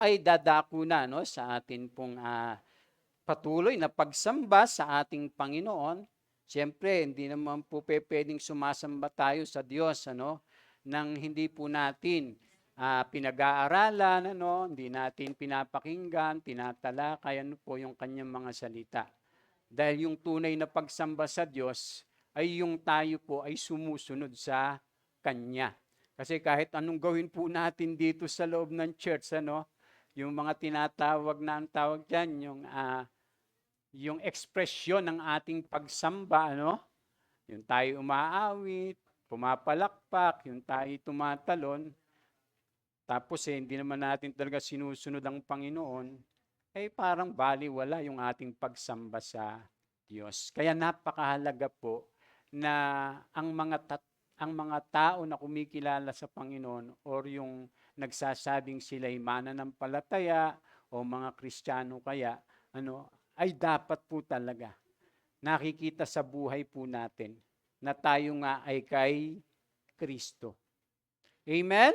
ay dadako na no, sa atin pong patuloy na pagsamba sa ating Panginoon. Siyempre, hindi naman po pupuwedeng sumasamba tayo sa Diyos ano, nang hindi po natin pinag-aaralan ano, hindi natin pinapakinggan, tinatalakay ano po yung kanyang mga salita. Dahil yung tunay na pagsamba sa Diyos ay yung tayo po ay sumusunod sa Kanya. Kasi kahit anong gawin po natin dito sa loob ng church, ano, yung mga tinatawag na ang tawag dyan, yung ekspresyon ng ating pagsamba, ano, yung tayo umaawit, pumapalakpak, yung tayo tumatalon, tapos hindi naman natin talaga sinusunod ang Panginoon, eh parang baliwala yung ating pagsamba sa Diyos. Kaya napakahalaga po na ang mga tao na kumikilala sa Panginoon or yung nagsasabing sila'y mananampalataya o mga Kristiyano kaya ano ay dapat po talaga nakikita sa buhay po natin na tayo nga ay kay Kristo. Amen?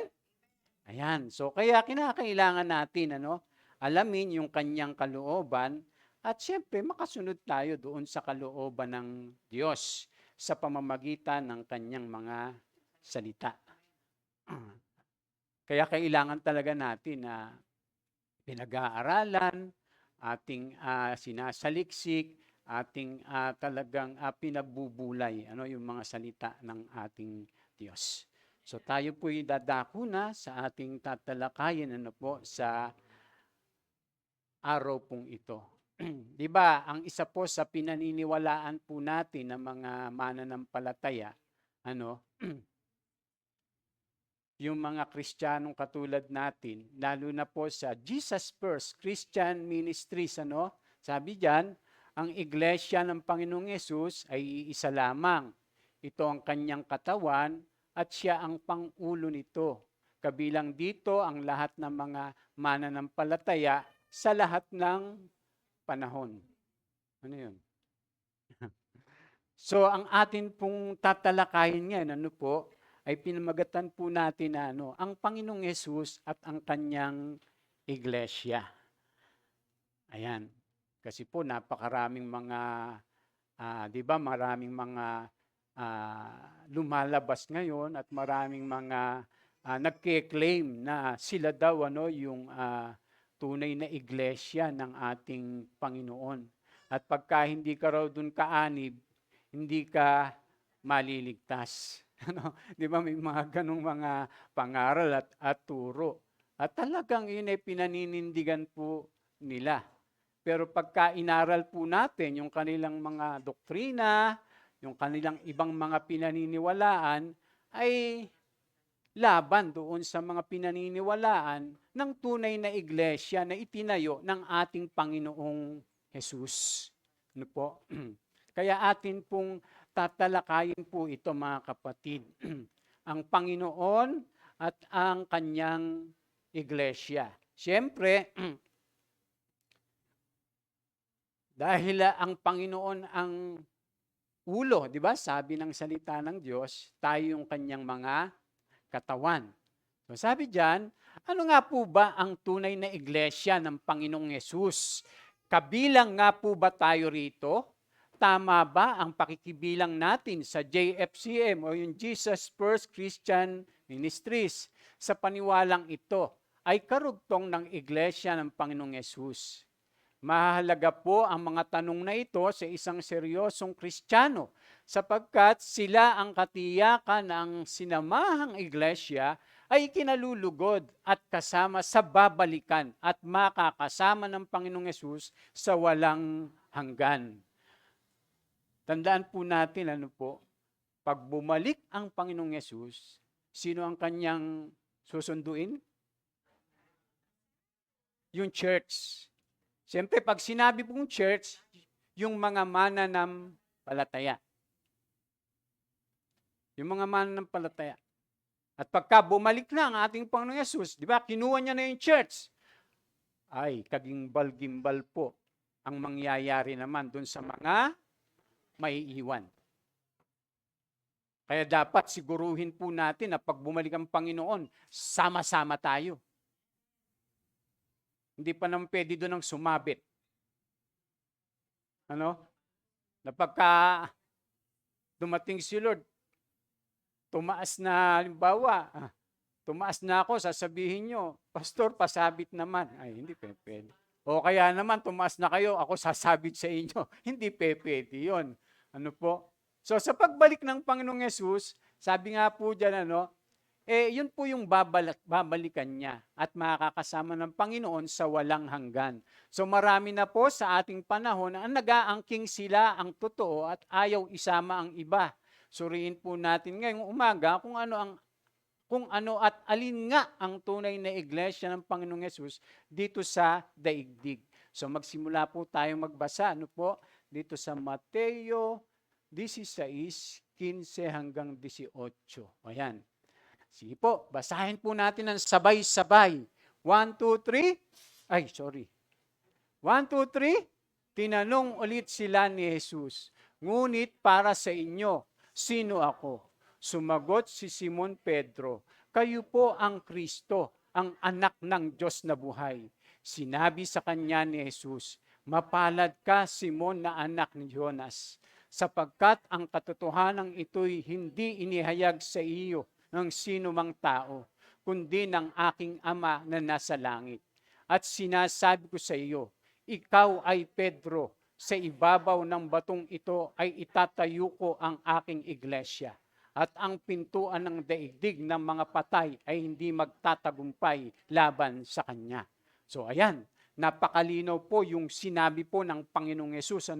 Ayan. So kaya kinakailangan natin ano, alamin yung kanyang kalooban at siyempre makasunod tayo doon sa kalooban ng Diyos sa pamamagitan ng kanyang mga salita. Kaya kailangan talaga natin na pinag-aaralan, ating sinasaliksik, ating talagang pinagbubulay ano yung mga salita ng ating Diyos. So tayo po'y dadako na sa ating tatalakayin ano po sa araw pong ito. 'Di ba, ang isa po sa pinaniniwalaan po natin ng mga mananampalataya, ano, yung mga Kristiyanong katulad natin, lalo na po sa Jesus First Christian Ministries, ano, sabi diyan, ang iglesia ng Panginoong Yesus ay iisa lamang. Ito ang kanyang katawan at siya ang pangulo nito. Kabilang dito ang lahat ng mga mananampalataya sa lahat ng panahon. Ano yun? So, ang atin pong tatalakayin ngayon, ano po, ay pinamagatan po natin na ano, ang Panginoong Yesus at ang kanyang iglesia. Ayan. Kasi po napakaraming mga, 'di ba, maraming mga lumalabas ngayon at maraming mga nagke-claim na sila daw ano yung tunay na iglesia ng ating Panginoon. At pagka hindi ka raw dun kaanib, hindi ka maliligtas. Ano, 'di ba may mga ganung mga pangaral at turo. At talagang yun ay pinaninindigan po nila. Pero pagka inaral po natin yung kanilang mga doktrina, yung kanilang ibang mga pinaniniwalaan, ay laban doon sa mga pinaniniwalaan ng tunay na iglesia na itinayo ng ating Panginoong Jesus. Ano po? Kaya atin pong tatalakayin po ito mga kapatid. Ang Panginoon at ang kanyang iglesia. Siyempre, dahil ang Panginoon ang ulo, di ba? Sabi ng salita ng Diyos, tayo yung kanyang mga katawan. So sabi diyan, ano nga po ba ang tunay na iglesia ng Panginoong Yesus? Kabilang nga po ba tayo rito? Tama ba ang pakikibilang natin sa JFCM o yung Jesus First Christian Ministries? Sa paniwalang ito ay karugtong ng iglesia ng Panginoong Yesus. Mahalaga po ang mga tanong na ito sa isang seryosong Kristiyano sapagkat sila ang katiyakan ng sinamahang iglesia ay kinalulugod at kasama sa babalikan at makakasama ng Panginoong Yesus sa walang hanggan. Tandaan po natin ano po, pag bumalik ang Panginoong Yesus, sino ang kanyang susunduin? Yung church. Siyempre, pag sinabi pong church, yung mga mananampalataya. Yung mga mananampalataya. At pagka bumalik na ang ating Panginoong Yesus, di ba, kinuha niya na yung church. Ay, kagimbal-gimbal po ang mangyayari naman dun sa mga maiiwan. Kaya dapat siguruhin po natin na pag bumalik ang Panginoon, sama-sama tayo. Hindi pa naman pwede doon ang sumabit. Ano? Na pagka dumating si Lord, tumaas na, halimbawa, tumaas na ako, sasabihin nyo, Pastor, pasabit naman. Ay, hindi pwede. O kaya naman, tumaas na kayo, ako sasabit sa inyo. Hindi pwede yun. Ano po? So, sa pagbalik ng Panginoong Yesus, sabi nga po dyan, yun po yung babalikan niya at makakasama ng Panginoon sa walang hanggan. So marami na po sa ating panahon ang nag-aangking sila ang totoo at ayaw isama ang iba. Suriin po natin ngayong umaga kung ano at alin nga ang tunay na iglesia ng Panginoong Yesus dito sa daigdig. So magsimula po tayong magbasa, dito sa Mateo 16:15 hanggang 18. Ayan. Sige po, basahin po natin ng sabay-sabay. 1, 2, 3. Ay, sorry. 1, 2, 3. Tinanong ulit sila ni Jesus, ngunit para sa inyo, sino ako? Sumagot si Simon Pedro, kayo po ang Kristo, ang anak ng Diyos na buhay. Sinabi sa kanya ni Jesus, mapalad ka, Simon na anak ni Jonas, sapagkat ang katotohanan ito'y hindi inihayag sa iyo ng sino mang tao, kundi ng aking Ama na nasa langit. At sinasabi ko sa iyo, ikaw ay Pedro, sa ibabaw ng batong ito ay itatayo ko ang aking iglesia. At ang pintuan ng daigdig ng mga patay ay hindi magtatagumpay laban sa kanya. So ayan, napakalinaw po yung sinabi po ng Panginoong Yesus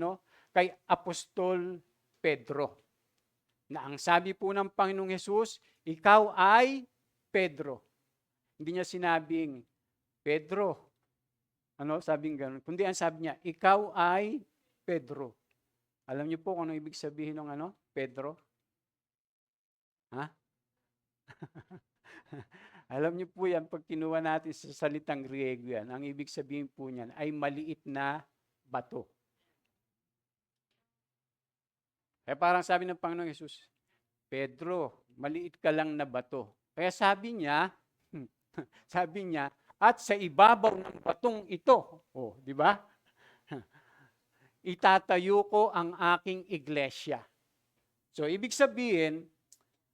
kay Apostol Pedro. Na ang sabi po ng Panginoong Yesus, ikaw ay Pedro. Hindi niya sinabing, Pedro. Sabing gano'n. Kundi ang sabi niya, ikaw ay Pedro. Alam niyo po kung ano ibig sabihin ng Pedro? Ha? Alam niyo po yan, pag kinuha natin sa salitang Griego yan, ang ibig sabihin po niyan ay maliit na bato. Kaya parang sabi ng Panginoong Yesus, Pedro, maliit ka lang na bato. Kaya sabi niya, at sa ibabaw ng batong ito, di ba? Itatayo ko ang aking iglesia. So, ibig sabihin,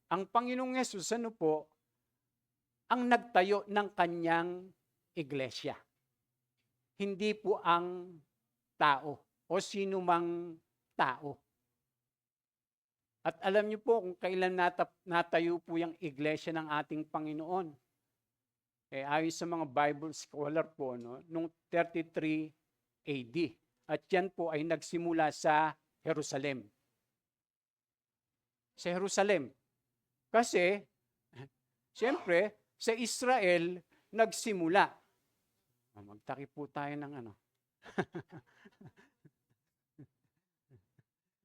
ang Panginoong Yesus, ang nagtayo ng kanyang iglesia. Hindi po ang tao o sino mang tao. At alam niyo po kung kailan natayo po yung iglesia ng ating Panginoon. Ayon sa mga Bible scholar po, noong 33 AD. At yan po ay nagsimula sa Jerusalem. Sa Jerusalem. Kasi, siyempre, sa Israel, nagsimula. Magtaki po tayo ng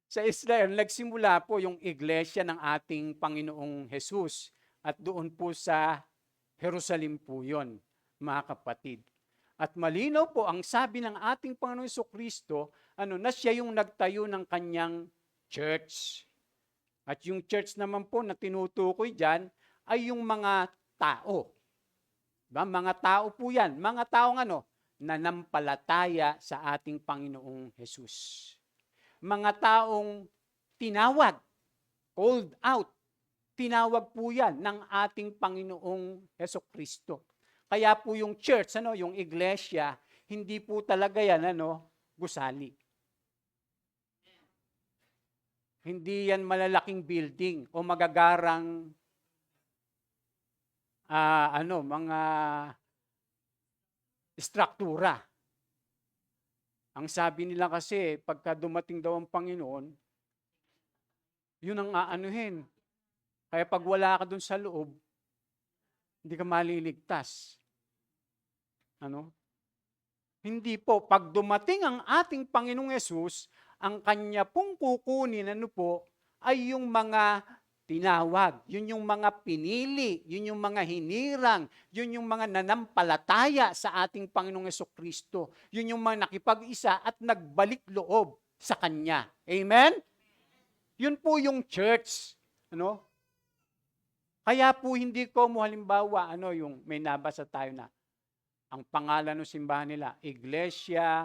Sa Israel, nagsimula po yung iglesia ng ating Panginoong Jesus. At doon po sa Jerusalem po yun, mga kapatid. At malinaw po ang sabi ng ating Panginoong Jesucristo, na siya yung nagtayo ng kanyang church. At yung church naman po na tinutukoy dyan ay yung mga tao. Diba? Mga tao po yan. Mga taong nanampalataya sa ating Panginoong Jesus. Mga taong tinawag, called out. Tinawag po yan ng ating Panginoong Jesucristo. Kaya po yung church, yung iglesia, hindi po talaga yan, gusali. Hindi yan malalaking building o magagarang mga struktura. Ang sabi nila kasi, pagka dumating daw ang Panginoon, yun ang aanuhin. Kaya pag wala ka dun sa loob, hindi ka maliligtas. Hindi po. Pag dumating ang ating Panginoong Yesus, ang kanya pong kukunin, ay yung mga tinawag. Yun yung mga pinili. Yun yung mga hinirang. Yun yung mga nanampalataya sa ating Panginoong Jesucristo. Yun yung mga nakipag-isa at nagbalik loob sa Kanya. Amen? Yun po yung church. Kaya po hindi ko mo halimbawa, yung may nabasa tayo na, Ang pangalan ng simbahan nila, Iglesia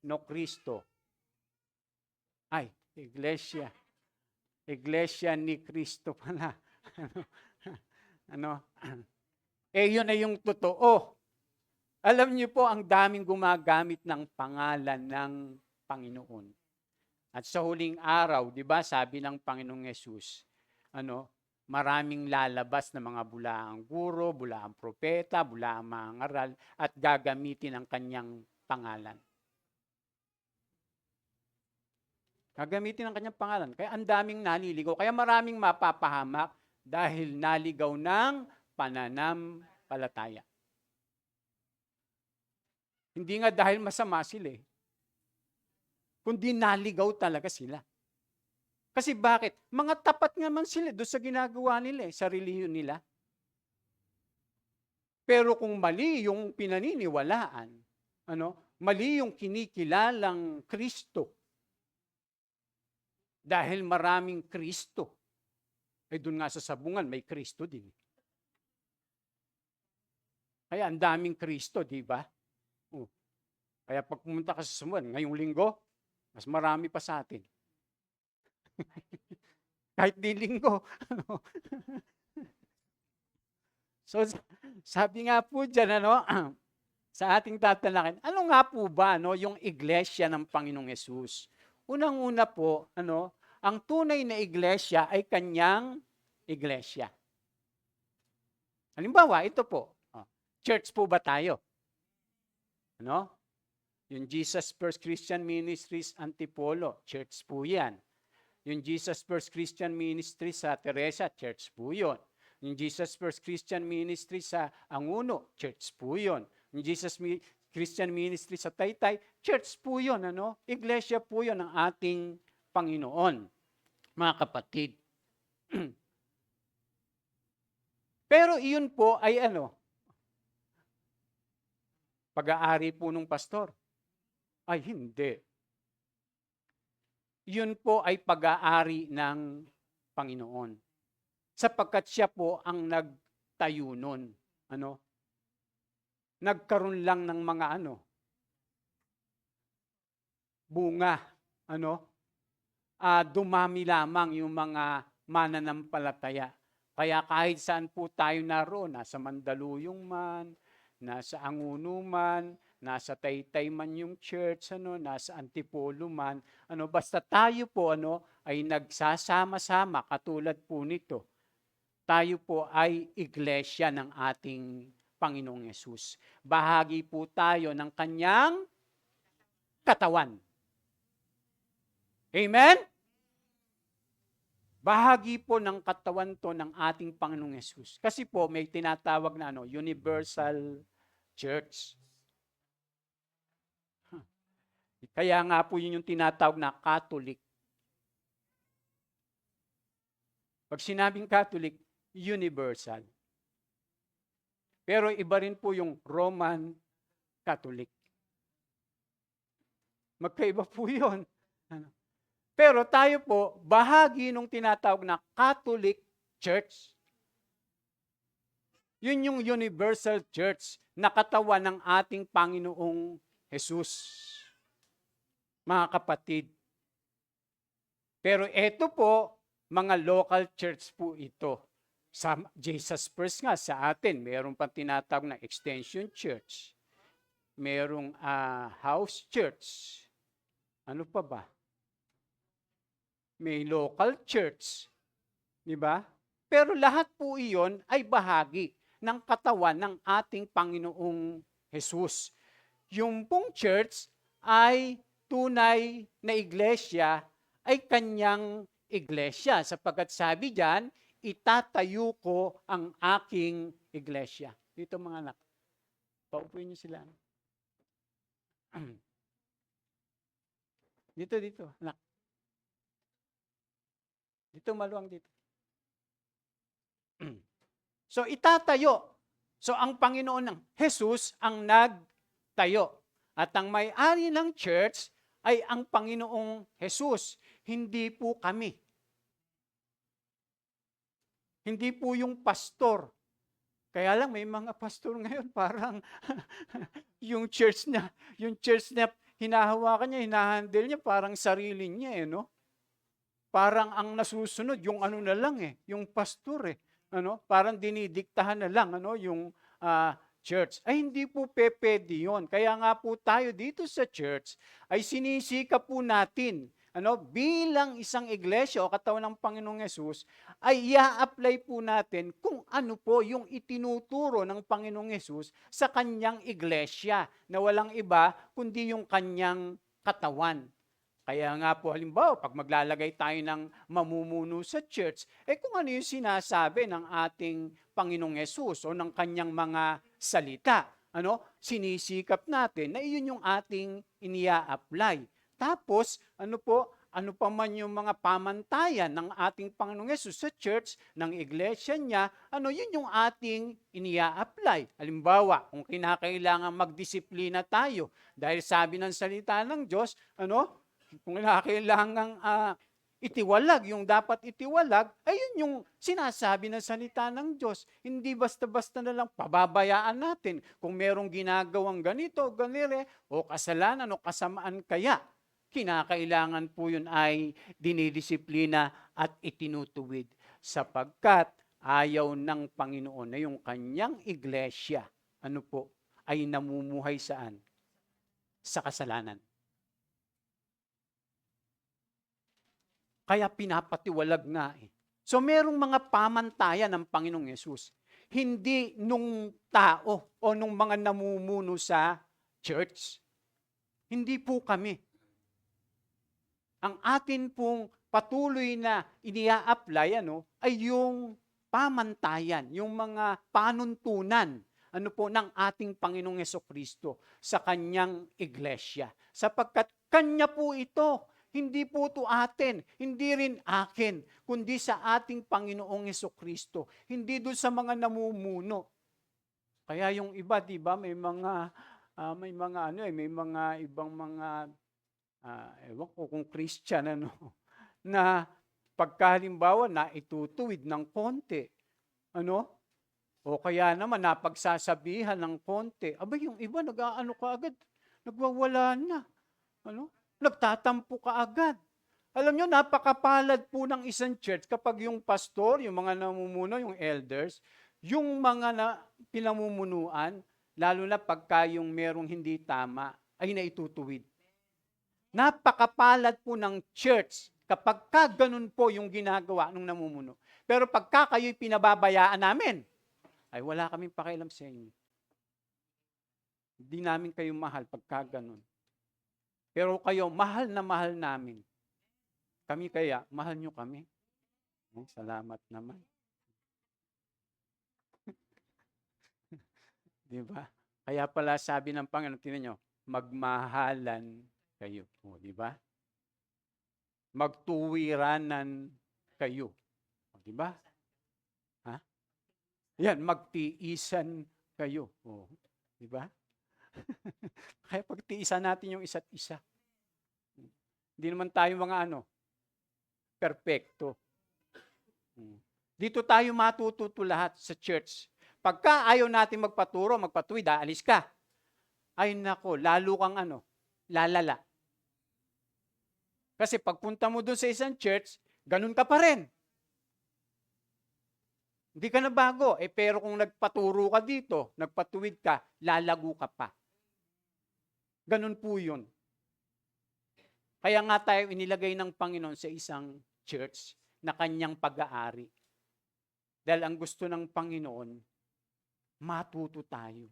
no Cristo. Ay, Iglesia. Iglesia ni Cristo pala. Ano? Yun ay yung totoo. Alam niyo po, ang daming gumagamit ng pangalan ng Panginoon. At sa huling araw, di ba, sabi ng Panginoong Yesus, maraming lalabas na mga bulaang guro, bulaang propeta, bulaang mga ngaral, at gagamitin ang kanyang pangalan. Gagamitin ang kanyang pangalan. Kaya ang daming naliligaw. Kaya maraming mapapahamak dahil naligaw ng pananampalataya. Hindi nga dahil masama sila kundi naligaw talaga sila. Kasi bakit? Mga tapat naman sila doon sa ginagawa nila, sa relihiyon nila. Pero kung mali yung pinaniniwalaan, mali yung kinikilalang Kristo, dahil maraming Kristo, doon nga sa sabungan may Kristo din. Kaya ang daming Kristo, di ba? Kaya pag pumunta ka sa sabungan, ngayong linggo, mas marami pa sa atin. Kahit di linggo. So, sabi nga po dyan, sa ating tatalakayin, ano nga po ba yung iglesia ng Panginoong Yesus? Unang-una po, ang tunay na iglesia ay kanyang iglesia. Halimbawa, ito po, church po ba tayo? Yung Jesus First Christian Ministries Antipolo, church po yan. Yung Jesus First Christian Ministry sa Teresa, church po yun. Yung Jesus First Christian Ministry sa Anguno, church po yun. Yung Jesus Christian Ministry sa Taytay, church po yun. Iglesia po yun ng ating Panginoon, mga kapatid. Pero iyon po ay pag-aari po ng pastor. Ay, hindi. Yun po ay pag-aari ng Panginoon. Sapagkat siya po ang nagtayo nun. Nagkaroon lang ng mga bunga. Dumami lamang yung mga mananampalataya. Kaya kahit saan po tayo naroon, nasa Mandaluyong man, nasa Anguno man, nasa Taytay man yung church, nasa Antipolo man, basta tayo po ay nagsasama-sama katulad po nito. Tayo po ay iglesia ng ating Panginoong Yesus. Bahagi po tayo ng kanyang katawan. Amen? Bahagi po ng katawan to ng ating Panginoong Yesus. Kasi po may tinatawag na universal church. Kaya nga po yun yung tinatawag na Catholic. Pag sinabing Catholic, universal. Pero iba rin po yung Roman Catholic. Magkaiba po yun. Pero tayo po, bahagi nung tinatawag na Catholic Church. Yun yung universal church na katawan ng ating Panginoong Jesus. Mga kapatid. Pero ito po, mga local church po ito. Sa Jesus First nga sa atin, mayroon pang tinatawag na extension church. Mayroong house church. Ano pa ba? May local church. Di ba? Pero lahat po iyon ay bahagi ng katawan ng ating Panginoong Jesus. Yung pong church ay tunay na iglesia ay kanyang iglesia. Sapagkat sabi diyan, itatayo ko ang aking iglesia. Dito mga anak, paupuin niyo sila. Dito, anak. Dito, maluwang dito. So, itatayo. So, ang Panginoon ng Jesus ang nagtayo. At ang may-ari ng church ay ang Panginoong Jesus. Hindi po kami. Hindi po yung pastor. Kaya lang may mga pastor ngayon parang yung church niya hinahawakan niya, hinahandle niya parang sarili niya, no? Parang ang nasusunod yung ano na lang yung pastor ano? Parang dinidiktahan na lang ano yung church. Ay hindi po pupuwede 'yon. Kaya nga po tayo dito sa church ay sinisikap po natin ano bilang isang iglesia o katawan ng Panginoong Hesus ay ia-apply po natin kung ano po yung itinuturo ng Panginoong Hesus sa kanyang iglesia na walang iba kundi yung kanyang katawan. Kaya nga po, halimbawa, pag maglalagay tayo ng mamumuno sa church, kung ano yung sinasabi ng ating Panginoong Hesus o ng kanyang mga salita, sinisikap natin na iyon yung ating inia-apply. Tapos, ano pa man yung mga pamantayan ng ating Panginoong Hesus sa church, ng iglesia niya, yun yung ating inia-apply. Halimbawa, kung kinakailangan magdisiplina tayo, dahil sabi ng salita ng Diyos, kung kailangang itiwalag, yung dapat itiwalag, ayun yung sinasabi ng salita ng Diyos. Hindi basta-basta na lang pababayaan natin kung merong ginagawang ganito, ganire, o kasalanan o kasamaan kaya. Kinakailangan po yun ay dinidisiplina at itinutuwid. Sapagkat ayaw ng Panginoon na yung kanyang iglesia, ay namumuhay saan? Sa kasalanan. Kaya pinapatiwalag nga So merong mga pamantayan ng Panginoong Yesus. Hindi nung tao o nung mga namumuno sa church. Hindi po kami. Ang atin pong patuloy na inia-apply ay yung pamantayan, yung mga panuntunan ng ating Panginoong Hesukristo sa kanyang iglesia. Sapagkat kanya po ito. Hindi po ito atin, hindi rin akin, kundi sa ating Panginoong Hesukristo. Hindi doon sa mga namumuno. Kaya yung iba, 'di ba, may mga ibang mga ewan ko kung Christian na pagkahalimbawa na itutuwid ng konti. O kaya naman napagsasabihan ng konti. Abay, yung iba nag-aano ka agad, nagwawala na. Nagtatampo ka agad. Alam nyo, napakapalad po ng isang church kapag yung pastor, yung mga namumuno, yung elders, yung mga pinamumunuan, lalo na pagka yung merong hindi tama, ay naitutuwid. Napakapalad po ng church kapag ganun po yung ginagawa ng namumuno. Pero pagka kayo'y pinababayaan namin, ay wala kaming pakialam sa inyo. Hindi namin kayo mahal pagka ganun. Pero kayo, mahal na mahal namin. Kami kaya, mahal nyo kami. Salamat naman. Di ba? Kaya pala sabi ng Panginoon, tingnan nyo, magmahalan kayo. Di ba? Magtuwiranan kayo. Di ba? Yan, magtiisan kayo. Di ba? Kaya pagtiisan natin yung isa't isa. Hindi naman tayo mga perfecto. Dito tayo matututo lahat sa church. Pagka ayaw natin magpatuwid, aalis ka. Ay nako, lalo kang lalala. Kasi pagpunta mo doon sa isang church, ganun ka pa rin. Hindi ka na bago. Pero kung nagpaturo ka dito, nagpatuwid ka, lalago ka pa. Ganun po yun. Kaya nga tayo inilagay ng Panginoon sa isang church na kanyang pag-aari. Dahil ang gusto ng Panginoon, matuto tayo,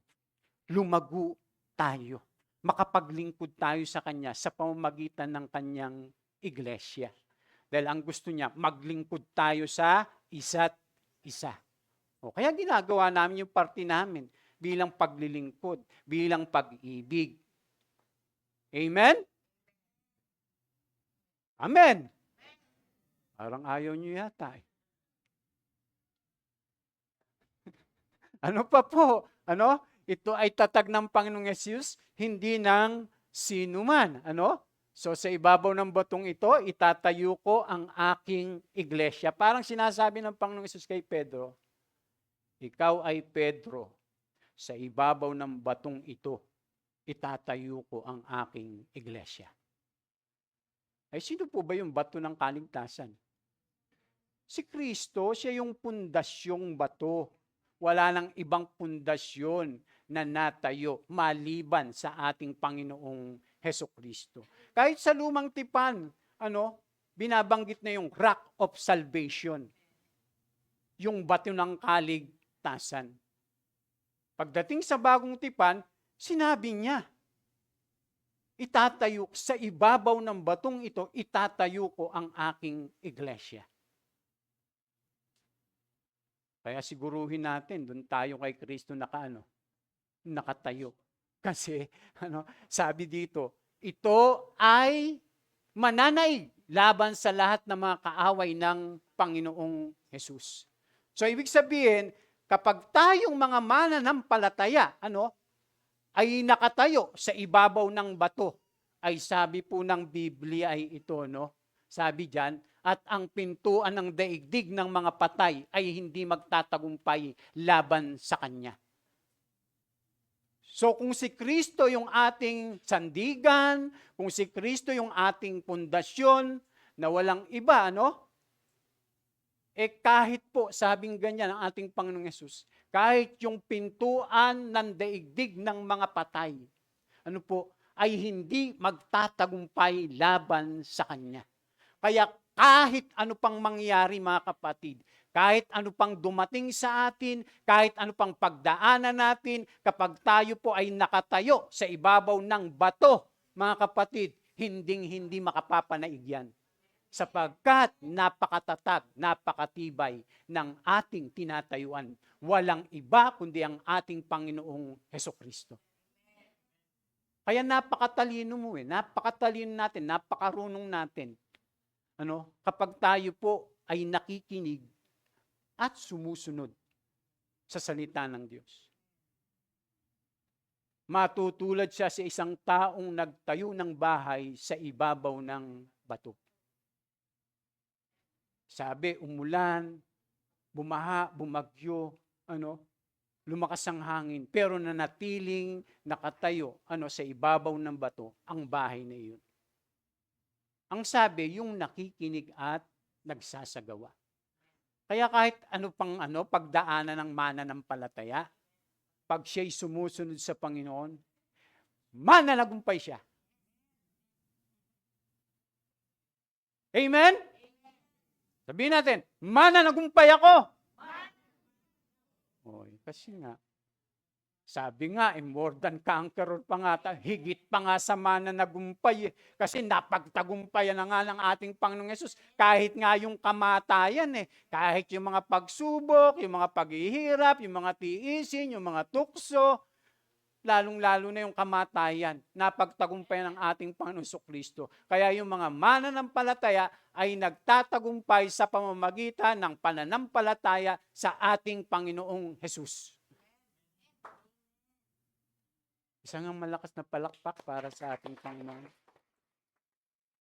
lumago tayo, makapaglingkod tayo sa Kanya sa pamamagitan ng Kanyang iglesia. Dahil ang gusto niya, maglingkod tayo sa isa't isa. Kaya ginagawa namin yung parte namin bilang paglilingkod, bilang pag-ibig. Amen? Amen. Parang ayaw nyo yata Ano pa po? Ito ay tatag ng Panginoong Yesus, hindi ng sinuman. So sa ibabaw ng batong ito, itatayo ko ang aking iglesia. Parang sinasabi ng Panginoong Yesus kay Pedro, Ikaw ay Pedro, sa ibabaw ng batong ito, itatayo ko ang aking iglesia. Ay sino po ba yung bato ng kaligtasan? Si Kristo, siya yung pundasyong bato. Wala nang ibang pundasyon na natayo maliban sa ating Panginoong Heso Kristo. Kahit sa lumang tipan, binabanggit na yung rock of salvation, yung bato ng kaligtasan. Pagdating sa bagong tipan, sinabi niya, itatayo sa ibabaw ng batong ito, itatayo ko ang aking iglesia. Kaya siguruhin natin, doon tayo kay Kristo nakatayo. Kasi, sabi dito, ito ay mananaig laban sa lahat ng mga kaaway ng Panginoong Jesus. So, ibig sabihin, kapag tayong mga mananampalataya, ay nakatayo sa ibabaw ng bato, ay sabi po ng Biblia ay ito, Sabi diyan, at ang pintuan ng daigdig ng mga patay ay hindi magtatagumpay laban sa kanya. So kung si Kristo yung ating sandigan, kung si Kristo yung ating pundasyon, na walang iba, kahit po, sabing ganyan ang ating Panginoong Yesus, kahit yung pintuan ng daigdig ng mga patay, ay hindi magtatagumpay laban sa Kanya. Kaya kahit ano pang mangyari mga kapatid, kahit ano pang dumating sa atin, kahit ano pang pagdaanan natin, kapag tayo po ay nakatayo sa ibabaw ng bato, mga kapatid, hinding-hindi makapapanaig yan. Sapagkat napakatatag, napakatibay ng ating tinatayuan. Walang iba kundi ang ating Panginoong Hesukristo. Kaya napakatalino mo napakatalino natin, napakarunong natin. Kapag tayo po ay nakikinig at sumusunod sa salita ng Diyos. Matutulad siya sa isang taong nagtayo ng bahay sa ibabaw ng bato. Sabi, umulan, bumaha, bumagyo, lumakas ang hangin, pero nanatiling nakatayo sa ibabaw ng bato ang bahay na iyon. Ang sabi, yung nakikinig at nagsasagawa. Kaya kahit pagdaanan ng mananampalataya, pag siya'y sumusunod sa Panginoon, mananagumpay siya. Amen? Sabihin natin, mananagumpay ako. Kasi nga, sabi nga, more than conqueror pa nga, higit pa nga sa mananagumpay. Kasi napagtagumpayan na nga ng ating Panginoong Yesus. Kahit nga yung kamatayan, kahit yung mga pagsubok, yung mga paghihirap, yung mga tiisin, yung mga tukso, lalong-lalo na yung kamatayan, napagtagumpayan ng ating Panginoong Jesucristo. Kaya yung mga mananampalataya ay nagtatagumpay sa pamamagitan ng pananampalataya sa ating Panginoong Jesus. Isang malakas na palakpak para sa ating Panginoon.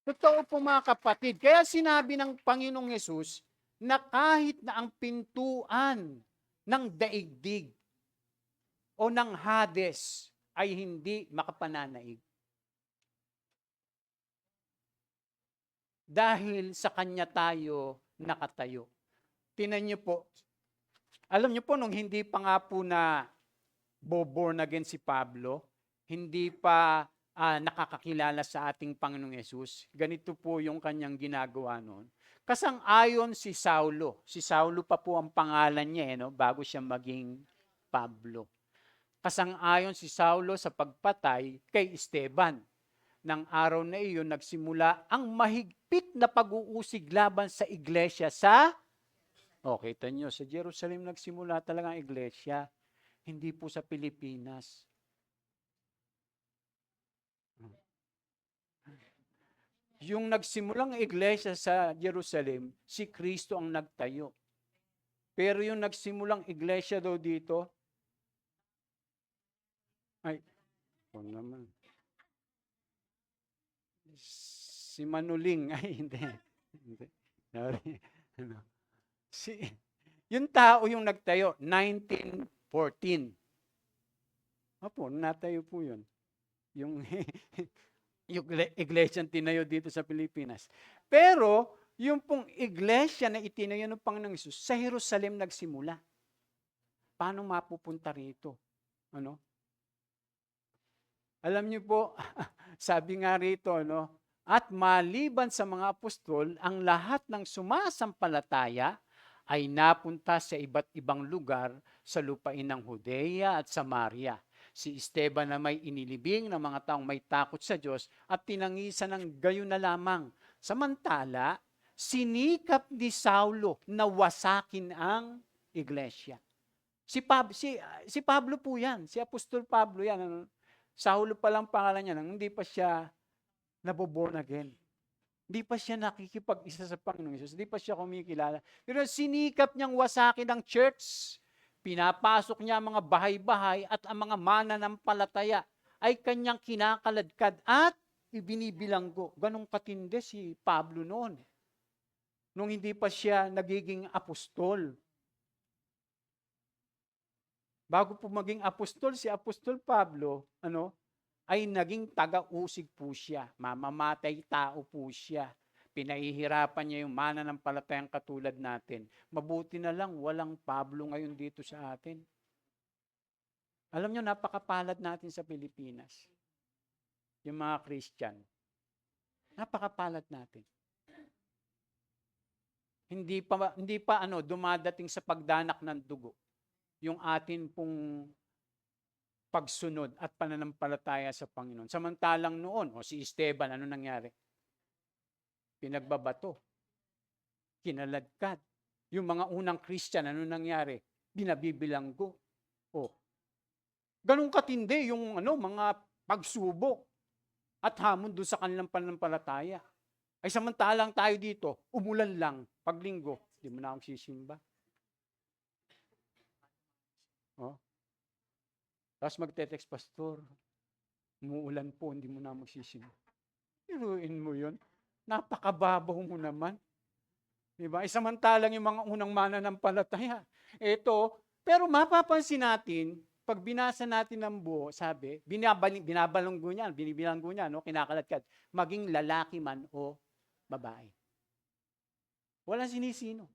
Totoo po mga kapatid, kaya sinabi ng Panginoong Yesus na kahit na ang pintuan ng daigdig o ng Hades ay hindi makapananaig. Dahil sa Kanya tayo nakatayo. Tingnan niyo po, alam niyo po nung hindi pa nga po na born again si Pablo, hindi pa nakakakilala sa ating Panginoong Yesus, ganito po yung kanyang ginagawa noon. Kasang-ayon si Saulo. Si Saulo pa po ang pangalan niya, bago siya maging Pablo. Kasang-ayon si Saulo sa pagpatay kay Esteban. Nang araw na iyon, nagsimula ang mahigpit na pag-uusig laban sa iglesia kita nyo, sa Jerusalem nagsimula talaga ang iglesia. Hindi po sa Pilipinas. Yung nagsimulang iglesia sa Jerusalem, si Kristo ang nagtayo. Pero yung nagsimulang iglesia daw dito, naman. Si Manuling, hindi. Sorry. Yung tao yung nagtayo, 1914. Opo, natayo po yun. Yung, yung iglesyang tinayo dito sa Pilipinas. Pero, yung pong iglesia na itinayo ng Panginoong Hesus, sa Jerusalem nagsimula. Paano mapupunta rito? Ano? Alam niyo po, sabi nga rito, no? At maliban sa mga apostol, ang lahat ng sumasampalataya ay napunta sa iba't ibang lugar sa lupain ng Judea at Samaria. Si Esteban na may inilibing ng mga taong may takot sa Diyos at tinangisan ng gayon na lamang. Samantala, sinikap ni Saulo na wasakin ang iglesia. Si Pablo po yan, si Apostol Pablo yan. Saulo pa lang pangalan niya, nang hindi pa siya naboborn again. Hindi pa siya nakikipag-isa sa Panginoong Hesus. Hindi pa siya kumikilala. Pero sinikap niyang wasakin ang church. Pinapasok niya ang mga bahay-bahay at ang mga mananampalataya ay kanyang kinakaladkad at ibinibilanggo. Ganong katindi si Pablo noon. Nung hindi pa siya nagiging apostol. Bago po maging apostol, si Apostol Pablo, ay naging taga-usig po siya. Mamamatay tao po siya. Pinahihirapan niya yung mananampalatayang katulad natin. Mabuti na lang, walang Pablo ngayon dito sa atin. Alam niyo, napakapalad natin sa Pilipinas. Yung mga Christian. Napakapalad natin. Hindi pa dumadating sa pagdanak ng dugo yung atin pong pagsunod at pananampalataya sa Panginoon. Samantalang noon, si Esteban, ano nangyari? Pinagbabato. Kinaladkad. Yung mga unang Christian, ano nangyari? Binabibilanggo. Ganun katindi yung mga pagsubok at hamon doon sa kanilang pananampalataya. Ay samantalang tayo dito, umulan lang, paglinggo, di mo na akong sisimba. Tapos magte-text, Pastor, umuulan po, hindi mo na magsisimba. Iruin mo yun. Napakababaw mo naman. Diba? Samantalang yung mga unang mananampalataya. Pero mapapansin natin, pag binasa natin ng buo, sabi, binabalanggo niya, binibilanggo niya, kinakaladkad, maging lalaki man o babae. Walang sinisino.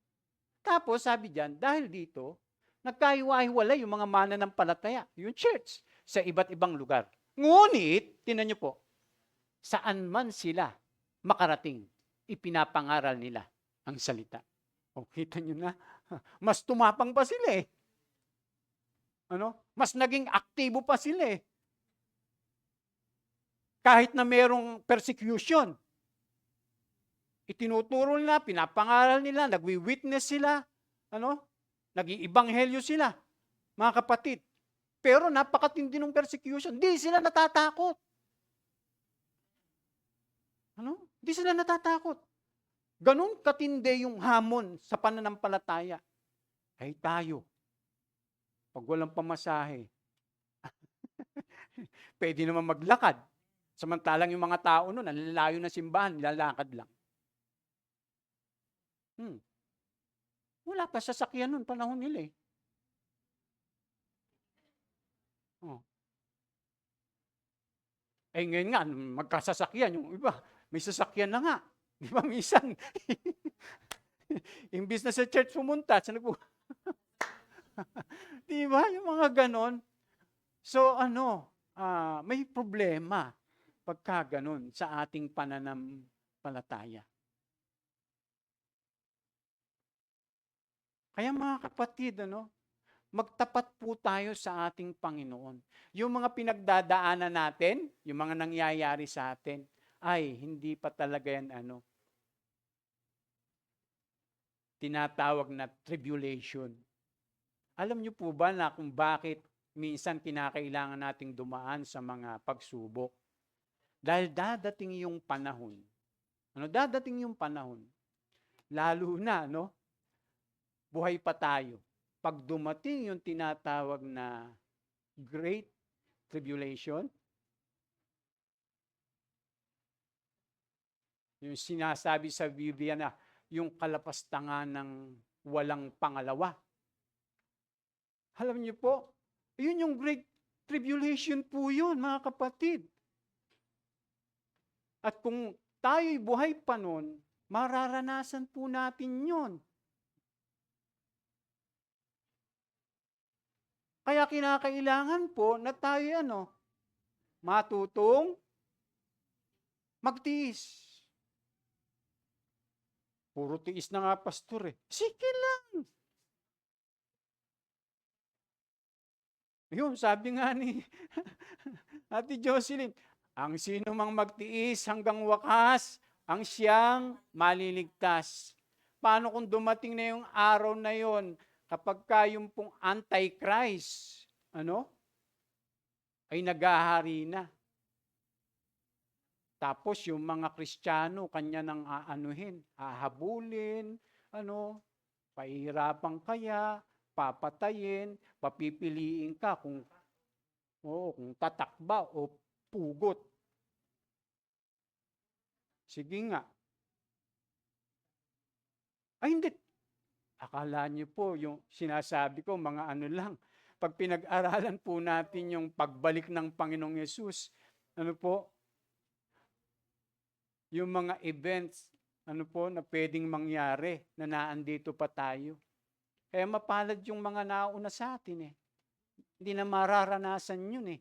Tapos sabi diyan, dahil dito, nagkahiwa-hiwalay yung mga mananampalataya, yung church, sa iba't ibang lugar. Ngunit, tinan niyo po, saan man sila makarating, ipinapangaral nila ang salita. Kita niyo na, mas tumapang pa sila eh. Mas naging aktibo pa sila eh. Kahit na merong persecution, itinuturo nila, pinapangaral nila, nagwi-witness sila, nag-iibanghelyo sila, mga kapatid. Pero napakatindi ng persecution. Di sila natatakot. Di sila natatakot. Ganun katindi yung hamon sa pananampalataya. Ay tayo, pag walang pamasahe, pwede naman maglakad. Samantalang yung mga tao nun, nalalayo na simbahan, nilalakad lang. Wala pa sasakyan nun, panahon nila eh. Ngayon nga, magkasasakyan yung iba. May sasakyan na nga. Di ba, minsan, imbis na sa church pumunta, di ba, yung mga ganon. So, may problema pagka ganon sa ating pananampalataya. Kaya mga kapatid, magtapat po tayo sa ating Panginoon. Yung mga pinagdadaanan natin, yung mga nangyayari sa atin, ay hindi pa talaga yan tinatawag na tribulation. Alam niyo po ba na kung bakit minsan kinakailangan nating dumaan sa mga pagsubok? Dahil dadating yung panahon. Dadating yung panahon. Lalo na, buhay pa tayo. Pag dumating yung tinatawag na Great Tribulation, yung sinasabi sa Biblia na yung kalapastangan ng walang pangalawa. Alam niyo po, yun yung Great Tribulation po yun, mga kapatid. At kung tayo'y buhay pa nun, mararanasan po natin yun. Kaya kinakailangan po na tayo matutong magtiis. Puro tiis na nga, pastor eh. Sige lang. Yun, sabi nga ni Ate Jocelyn, ang sino mang magtiis hanggang wakas, ang siyang maliligtas. Paano kung dumating na yung araw na yon, kapag yung pong Antichrist, ay naghahari na. Tapos yung mga Kristiyano, kanya nang hahabulin, pahihirapan kaya, papatayin, papipiliin ka kung tatakba o pugot. Sige nga. Ay hindi. Akala niyo po yung sinasabi ko, mga lang. Pag pinag-aralan po natin yung pagbalik ng Panginoong Yesus, yung mga events, na pwedeng mangyari na naandito pa tayo. Kaya mapalad yung mga nauna sa atin eh. Hindi na mararanasan yun eh.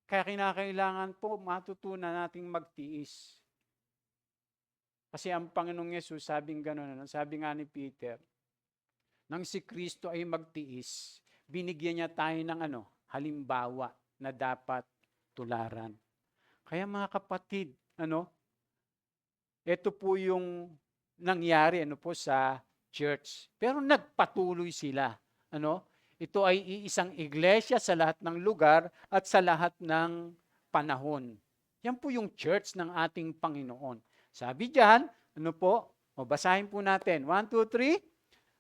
Kaya kinakailangan po matutunan nating magtiis. Kasi ang Panginoong Yesus, sabing gano'n, sabi nga ni Peter, nang si Kristo ay magtiis, binigyan niya tayo ng halimbawa na dapat tularan. Kaya mga kapatid, ito po yung nangyari sa church. Pero nagpatuloy sila. Ito ay iisang iglesia sa lahat ng lugar at sa lahat ng panahon. Yan po yung church ng ating Panginoon. Sabi diyan, basahin po natin. 1, 2, 3.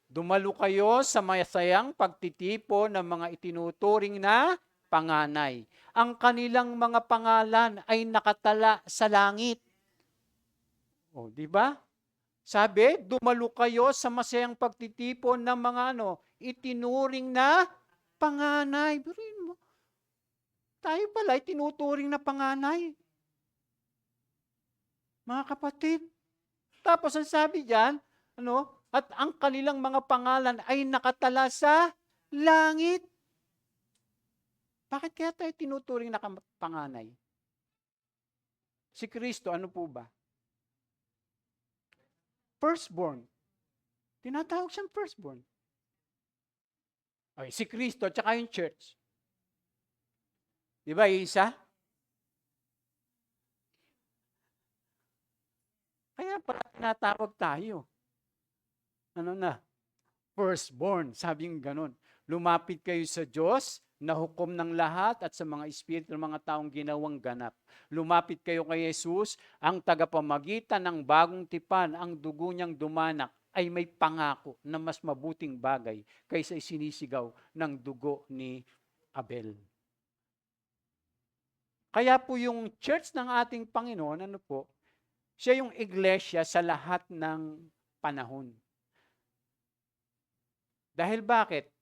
Dumalo kayo sa masayang pagtitipon ng mga itinuturing na panganay. Ang kanilang mga pangalan ay nakatala sa langit. O, di ba? Sabi, dumalo kayo sa masayang pagtitipon ng mga itinuring na panganay. Biruin mo. Tayo pala itinuturing na panganay. Mga kapatid. Tapos ang sabi diyan, at ang kanilang mga pangalan ay nakatala sa langit. Bakit kaya tayo tinuturing na panganay? Si Kristo, ano po ba? Firstborn. Tinatawag siyang firstborn. Okay, si Kristo at saka yung church. Di ba, isa? Kaya pala tinatawag tayo. Firstborn, sabing ganon. Lumapit kayo sa Diyos, na hukom ng lahat at sa mga espiritu ng mga taong ginawang ganap. Lumapit kayo kay Jesus, ang tagapamagitan ng bagong tipan, ang dugo niyang dumanak, ay may pangako na mas mabuting bagay kaysa isinisigaw ng dugo ni Abel. Kaya po yung church ng ating Panginoon, siya yung iglesia sa lahat ng panahon. Dahil bakit?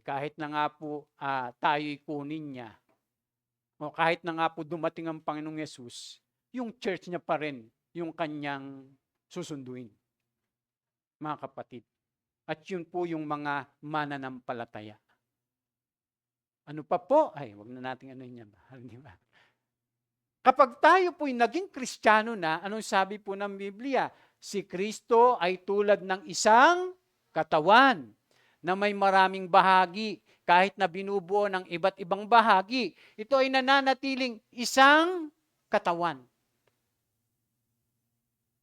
Kahit na nga po tayo'y kunin niya, o kahit na nga po dumating ang Panginoong Yesus, yung church niya pa rin yung kanyang susunduin. Mga kapatid. At yun po yung mga mananampalataya. Ano pa po? Wag na natin yan. Di ba? Kapag tayo po'y naging Kristiyano na, anong sabi po ng Biblia? Si Kristo ay tulad ng isang katawan na may maraming bahagi, kahit na binubuo ng iba't ibang bahagi. Ito ay nananatiling isang katawan.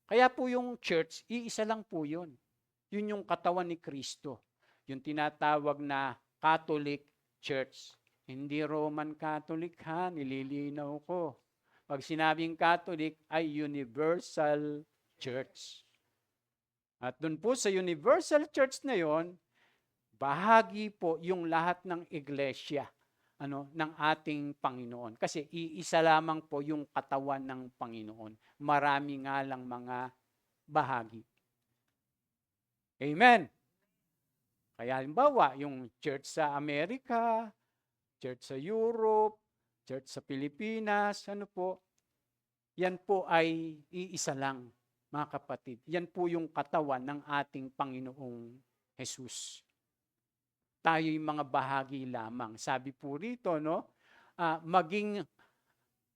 Kaya po yung church, iisa lang po yun. Yun yung katawan ni Kristo. Yung tinatawag na Catholic Church. Hindi Roman Catholic ha, nililinaw ko. Pag sinabing Catholic ay Universal Church. At dun po sa Universal Church na yon, bahagi po yung lahat ng iglesia. ng ating Panginoon. Kasi iisa lamang po yung katawan ng Panginoon. Marami nga lang mga bahagi. Amen. Kaya halimbawa, yung church sa Amerika, church sa Europe, church sa Pilipinas, yan po ay iisa lang, mga kapatid. Yan po yung katawan ng ating Panginoong Jesus. Tayo'y mga bahagi lamang. Sabi po rito, maging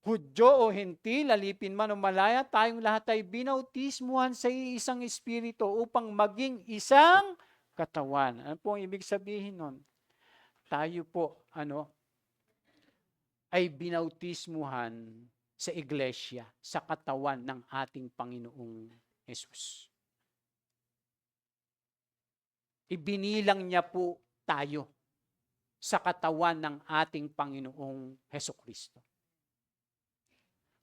Hudyo o Hentil, alipin man o malaya, tayong lahat ay binautismuhan sa isang espiritu upang maging isang katawan. Ano po ang ibig sabihin nun? Tayo po, ay binautismuhan sa iglesia, sa katawan ng ating Panginoong Jesus. Ibinilang niya po tayo sa katawan ng ating Panginoong Hesukristo.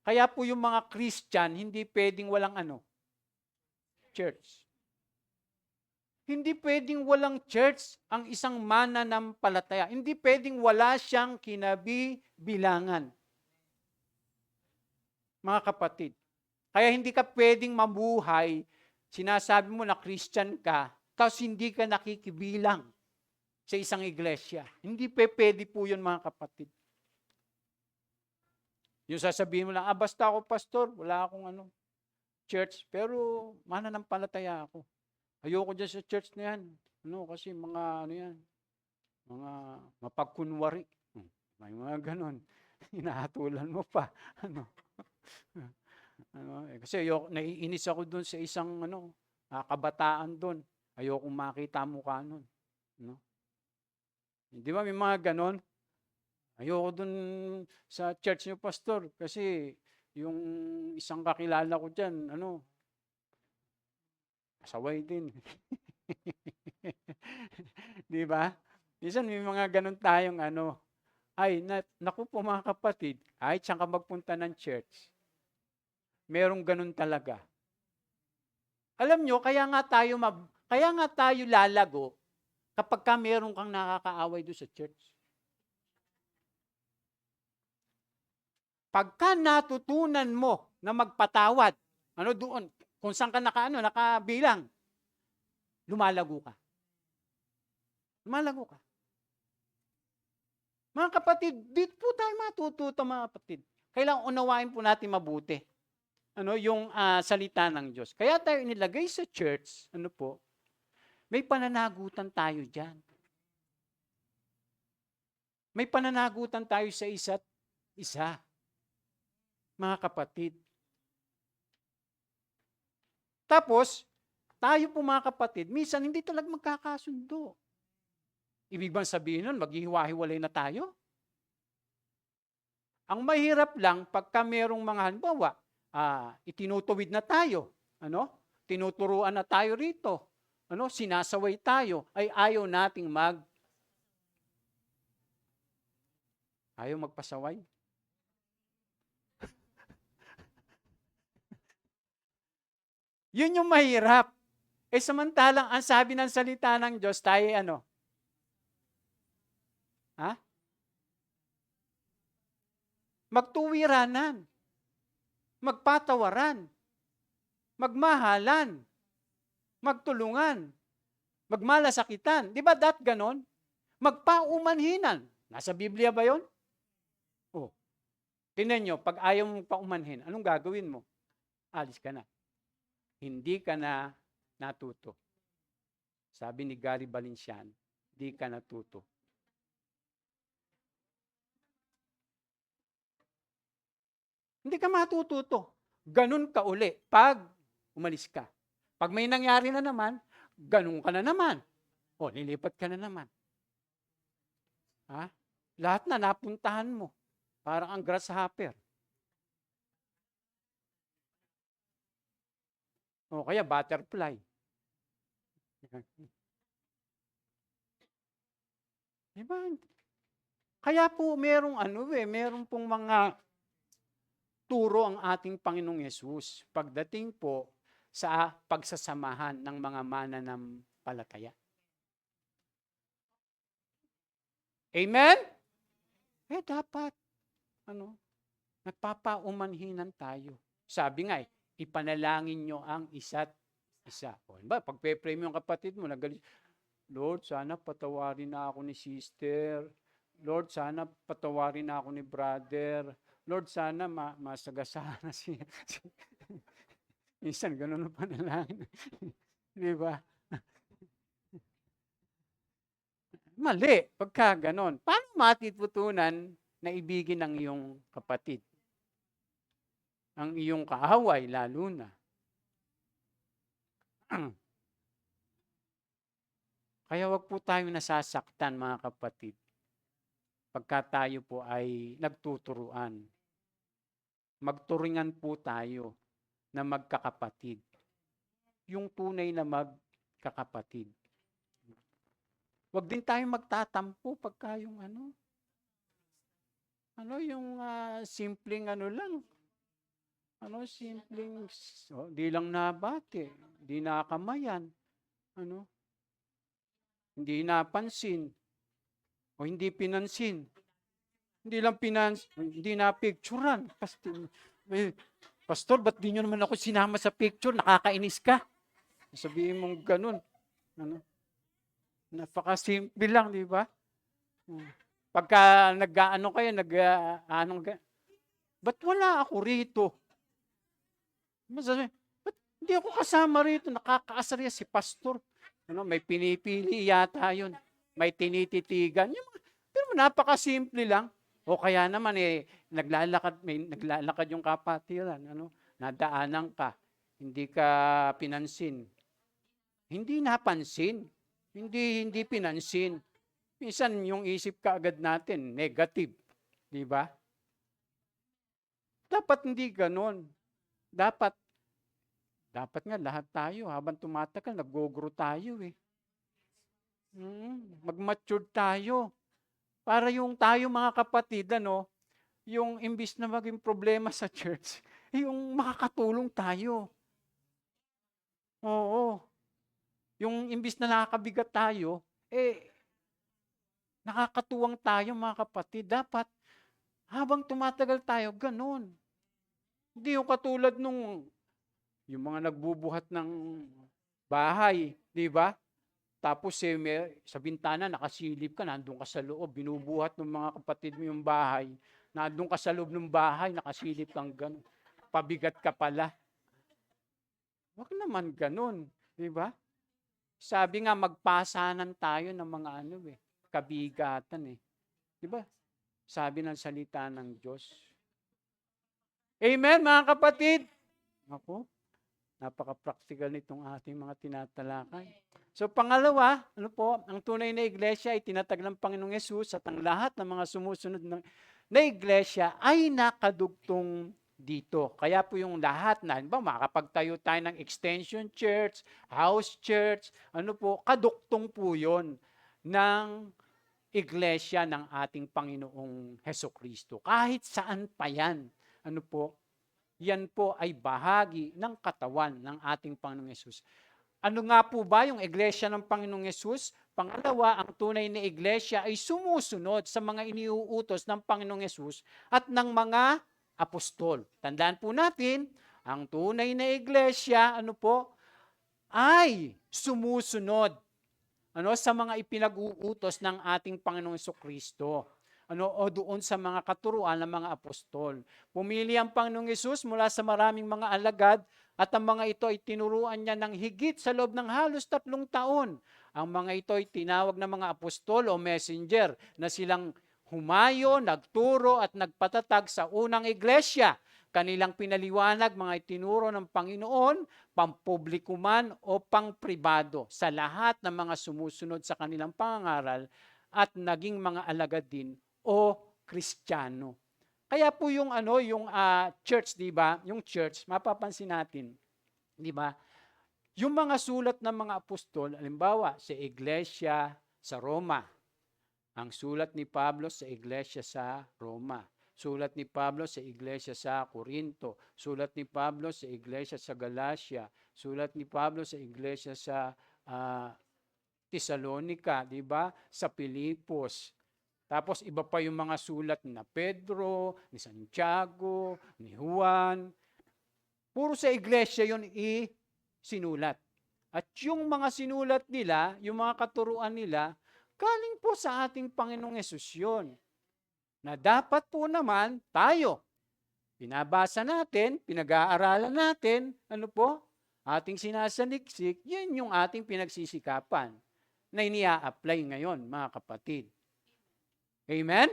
Kaya po yung mga Christian, hindi pwedeng walang church. Hindi pwedeng walang church ang isang mananampalataya. Hindi pwedeng wala siyang kinabibilangan. Mga kapatid, kaya hindi ka pwedeng mabuhay, sinasabi mo na Christian ka, tapos hindi ka nakikibilang sa isang iglesia. Hindi pwede po yun, mga kapatid. Yung sasabihin mo lang, basta ako pastor, wala akong church, pero mananampalataya ako. Ayoko dyan sa church na yan. Kasi mga mga mapagkunwari. May mga ganon. Hinahatulan mo pa. Kasi naiinis ako doon sa isang kabataan doon. Ayoko makita mukha nun. Di ba may mga ganon? Ayoko dun sa church niyo, pastor, kasi yung isang kakilala ko dyan, asaway din. Di ba? Minsan may mga ganon tayong naku po mga kapatid, kahit saan ka magpunta ng church, merong ganon talaga. Alam nyo, kaya nga tayo lalago kapag meron kang nakakaaway doon sa church. Pagka natutunan mo na magpatawad, doon, kung saan ka nakabilang, lumalago ka. Lumalago ka. Mga kapatid, dito po tayo matututo, mga kapatid. Kailangan unawain po natin mabuti. Yung salita ng Diyos. Kaya tayo inilagay sa church, may pananagutan tayo dyan. May pananagutan tayo sa isa't isa. Mga kapatid. Tapos, tayo po mga kapatid, minsan hindi talaga magkakasundo. Ibig bang sabihin nun, maghihiwa-hiwalay na tayo? Ang mahirap lang, pagka merong mga halimbawa, itinutuwid na tayo, tinuturuan na tayo rito, sinasaway tayo, ay ayaw nating ayaw magpasaway. Yun yung mahirap. Samantalang, ang sabi ng salita ng Diyos, tayo magtuwiranan, magpatawaran, magmahalan, magtulungan, magmalasakitan. Di ba ganon? Magpaumanhinan. Nasa Biblia ba yun? Tingnan nyo, pag ayaw mong paumanhin, anong gagawin mo? Alis ka na. Hindi ka na natuto. Sabi ni Gary Valenciano, hindi ka natuto. Hindi ka matututo. Ganun ka uli pag umalis ka. Pag may nangyari na naman, ganun ka na naman. Nilipat ka na naman. Lahat na napuntahan mo. Parang ang grasshopper. Kaya butterfly. Diba? Kaya po merong meron pong mga turo ang ating Panginoong Yesus pagdating po sa pagsasamahan ng mga mananampalataya. Amen? dapat, ano, nagpapaumanhinan tayo. Sabi nga ipanalangin nyo ang isa't isa. O, ba, pagpe-pray mo yung kapatid mo, nagalit, Lord, sana patawarin na ako ni sister. Lord, sana patawarin na ako ni brother. Lord, sana masagasaan na minsan, ganun ang panalangin. Di ba? Mali, pagka ganon. Paano matututunan na ibigin ang iyong kapatid? Ang iyong kaaway, lalo na. Kaya wag po tayo nasasaktan, mga kapatid, pagka tayo po ay nagtuturuan. Magturingan po tayo na magkakapatid. Yung tunay na magkakapatid. Wag din tayo magtatampo pagka yung yung simpleng lang. Simpleng, di lang nabati, di nakamayan, hindi napansin, o hindi pinansin. Hindi lang hindi na-picturean. Pastor, ba't di nyo naman ako sinama sa picture? Nakakainis ka. Sabihin mong ganun. Napakasimple lang, di ba? Pagka kayo, ba't wala ako rito? Masabi, ba't hindi ako kasama rito? Nakakaasarya si pastor. May pinipili yata yun. May tinititigan. Pero napakasimple lang. O kaya naman naglalakad yung kapatiran. Nadaanan ka. Hindi ka pinansin. Hindi napansin. Hindi pinansin. Minsan yung isip kaagad natin, negative. Di ba? Dapat hindi ganon. Dapat nga lahat tayo, habang tumatagal, nag-grow tayo eh. Mag-mature tayo. Para yung tayo mga kapatid, yung imbis na maging problema sa church, yung makakatulong tayo. Oo. Yung imbis na nakakabigat tayo, nakakatuwang tayo mga kapatid. Dapat, habang tumatagal tayo, ganun. Hindi yung katulad yung mga nagbubuhat ng bahay, di ba? Tapos sa bintana, nakasilip ka, nandun ka sa loob, binubuhat ng mga kapatid mo yung bahay. Nandun ka sa loob ng bahay, nakasilip kang ganun. Pabigat ka pala. Wag naman ganun, di ba? Sabi nga, magpasanan tayo ng mga kabigatan eh. Di ba? Sabi ng salita ng Diyos. Amen, mga kapatid? Ako, napaka-practical nitong ating mga tinatalakay. So pangalawa, ang tunay na iglesia ay tinatag ng Panginoong Yesus at ang lahat ng mga sumusunod na iglesia ay nakadugtong dito. Kaya po yung lahat makakapagtayo tayo ng extension church, house church, kadugtong po yun ng iglesia ng ating Panginoong Hesukristo. Kahit saan pa yan, yan po ay bahagi ng katawan ng ating Panginoong Yesus. Ano nga po ba yung iglesia ng Panginoong Yesus? Pangalawa, ang tunay na iglesia ay sumusunod sa mga iniuutos ng Panginoong Yesus at ng mga apostol. Tandaan po natin, ang tunay na iglesia, ay sumusunod sa mga ipinag-uutos ng ating Panginoong Jesucristo. O doon sa mga katuruan ng mga apostol. Pumili ang Panginoong Hesus mula sa maraming mga alagad at ang mga ito ay tinuruan niya ng higit sa loob ng halos 3 taon. Ang mga ito ay tinawag na mga apostol o messenger na silang humayo, nagturo at nagpatatag sa unang iglesia. Kanilang pinaliwanag mga itinuro ng Panginoon, pampubliko man o pangpribado sa lahat ng mga sumusunod sa kanilang pangangaral at naging mga alagad din o Kristiyano. Kaya po yung church, 'di ba? Yung church, mapapansin natin, 'di ba? Yung mga sulat ng mga apostol, halimbawa sa iglesia sa Roma. Ang sulat ni Pablo sa iglesia sa Roma. Sulat ni Pablo sa iglesia sa Corinto. Sulat ni Pablo sa iglesia sa Galacia. Sulat ni Pablo sa iglesia sa Thessalonica, 'di ba? Sa Filipos. Tapos iba pa yung mga sulat na Pedro, ni Santiago, ni Juan. Puro sa iglesia yun sinulat. At yung mga sinulat nila, yung mga katuruan nila, galing po sa ating Panginoong Yesus yun. Na dapat po naman tayo, pinabasa natin, pinag-aaralan natin, ano po, ating sinasaliksik, yun yung ating pinagsisikapan na inia-apply ngayon, mga kapatid. Amen?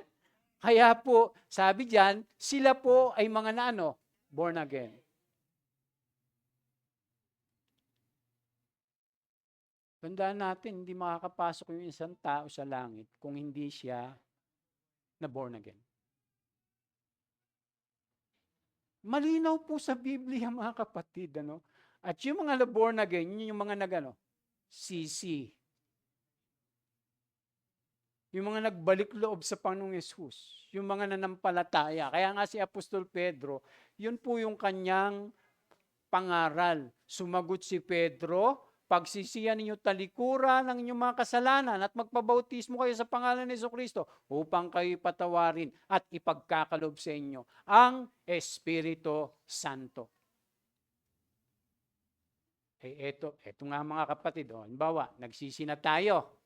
Kaya po, sabi diyan, sila po ay mga naano, born again. Tandaan natin, hindi makakapasok yung isang tao sa langit kung hindi siya na born again. Malinaw po sa Biblia, mga kapatid, ano? At yung mga na born again, yun yung mga nagano, sisi. Yung mga nagbalik loob sa Panginoong Yesus, yung mga nanampalataya. Kaya nga si Apostol Pedro, yun po yung kanyang pangaral. Sumagot si Pedro, pagsisiyan ninyo talikuran ng inyong mga kasalanan at magpabautismo kayo sa pangalan ni Jesucristo upang kayo patawarin at ipagkakalob sa inyo ang Espiritu Santo. Eto nga mga kapatid, halimbawa, nagsisi na tayo.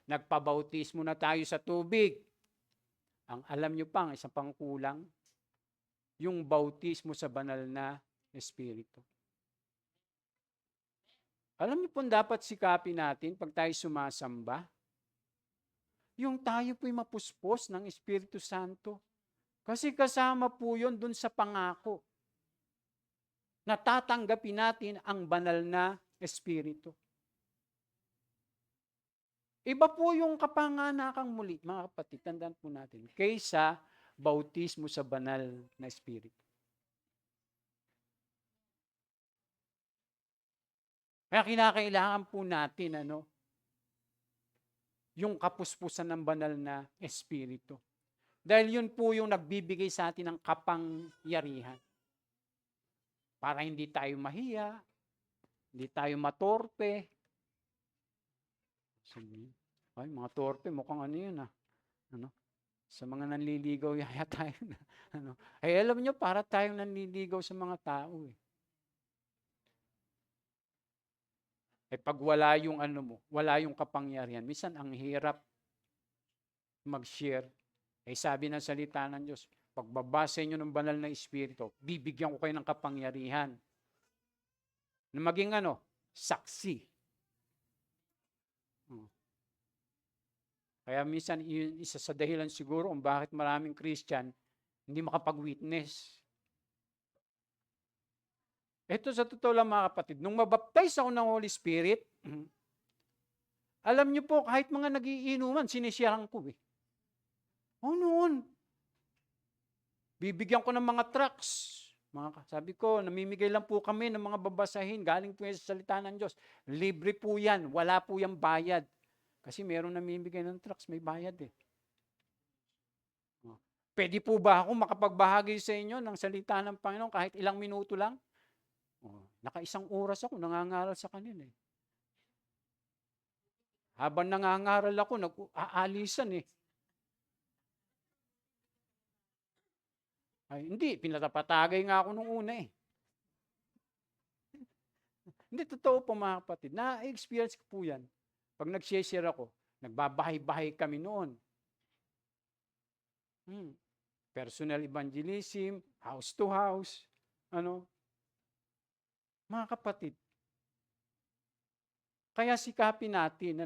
Nagpabautismo na tayo sa tubig. Ang alam nyo pang, isang pang kulang, yung bautismo sa banal na Espiritu. Alam niyo po dapat sikapin natin pag tayo sumasamba? Yung tayo po'y mapuspos ng Espiritu Santo. Kasi kasama po yun dun sa pangako. Natatanggapin natin ang banal na Espiritu. Iba po yung kapanganakang muli, mga kapatid, tandaan po natin, kaysa bautismo sa banal na Espiritu. Kaya kinakailangan po natin yung kapuspusan ng banal na Espiritu. Dahil yun po yung nagbibigay sa atin ng kapangyarihan. Para hindi tayo mahiya, hindi tayo matorpe. Ay, mga torpe, mukhang ano yun sa mga nanliligaw yaya tayo na, Ay, alam nyo, para tayong nanliligaw sa mga tao pag wala yung wala yung kapangyarihan, minsan ang hirap mag-share. Sabi ng salita ng Diyos, pagbabasa nyo ng banal na Espiritu, bibigyan ko kayo ng kapangyarihan na maging saksi. Kaya minsan, isa sa dahilan siguro kung bakit maraming Christian hindi makapag-witness. Ito sa totoo lang mga kapatid, nung mabaptize ako ng Holy Spirit, alam niyo po, kahit mga nagiinuman, sinisyahan ko noon. Bibigyan ko ng mga tracts. Sabi ko, namimigay lang po kami ng mga babasahin, galing po yan sa salita ng Diyos. Libre po yan, wala po yung bayad. Kasi meron namimigay ng tracts, may bayad Pwede po ba ako makapagbahagi sa inyo ng salita ng Panginoon kahit ilang minuto lang? Naka-1 oras ako, nangangaral sa kanila Habang nangangaral ako, nag-aalisan Ay, hindi, pinatapatagay nga ako nung una Hindi, totoo po mga kapatid. Na-experience ko po yan. Pag nag-share ako, nagbabahay-bahay kami noon. Personal evangelism, house to house, Mga kapatid, kaya sikapin natin,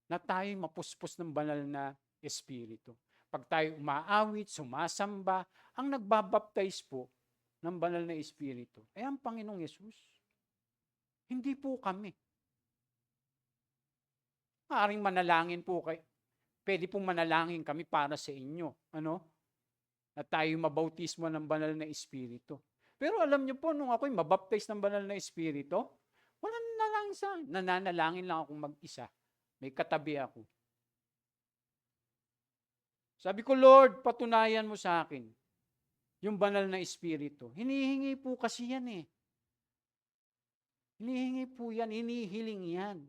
na tayo mapuspos ng banal na Espiritu. Pag tayo umaawit, sumasamba, ang nagbabaptize po ng banal na Espiritu ay ang Panginoong Yesus. Hindi po kami. Maaaring manalangin po kayo. Pwede pong manalangin kami para sa inyo. Na tayo mabautismo ng banal na Espiritu. Pero alam niyo po, nung ako'y mabaptize ng banal na Espiritu, walang nalangin sa akin. Nananalangin lang akong mag-isa. May katabi ako. Sabi ko, Lord, patunayan mo sa akin yung banal na Espiritu. Hinihingi po kasi yan Hinihingi po yan, hinihiling yan.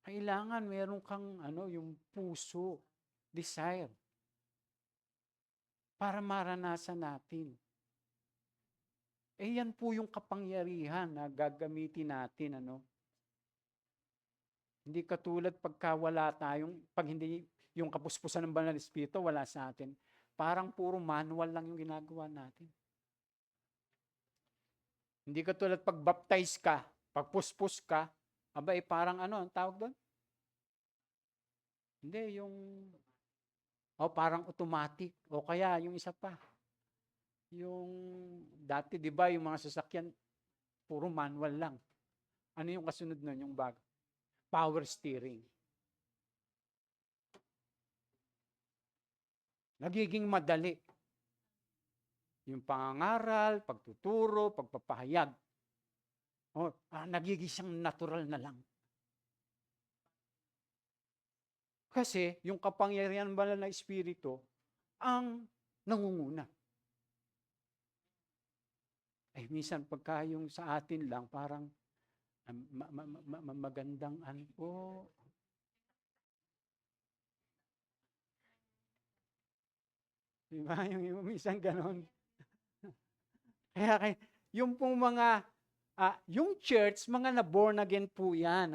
Kailangan meron kang yung puso, desire, para maranasan natin. Yan po yung kapangyarihan na gagamitin natin, Hindi katulad pagka wala pag hindi yung kapuspusan ng Banal na Espiritu wala sa atin, parang puro manual lang yung ginagawa natin. Hindi katulad pag baptize ka, pag puspos ka, parang ang tawag doon? Hindi, parang automatic. O kaya, yung isa pa, yung dati, di ba, yung mga sasakyan, puro manual lang. Ano yung kasunod nun, yung bago? Power steering. Nagiging madali. Yung pangangaral, pagtuturo, pagpapahayag. Nagiging siyang natural na lang. Kasi yung kapangyarihan ng Banal na Espiritu ang nangunguna. Minsan pagka yung sa atin lang parang magandang po. Diba? Yung minsan ganon. Kaya yung pong yung church, mga na-born again po yan.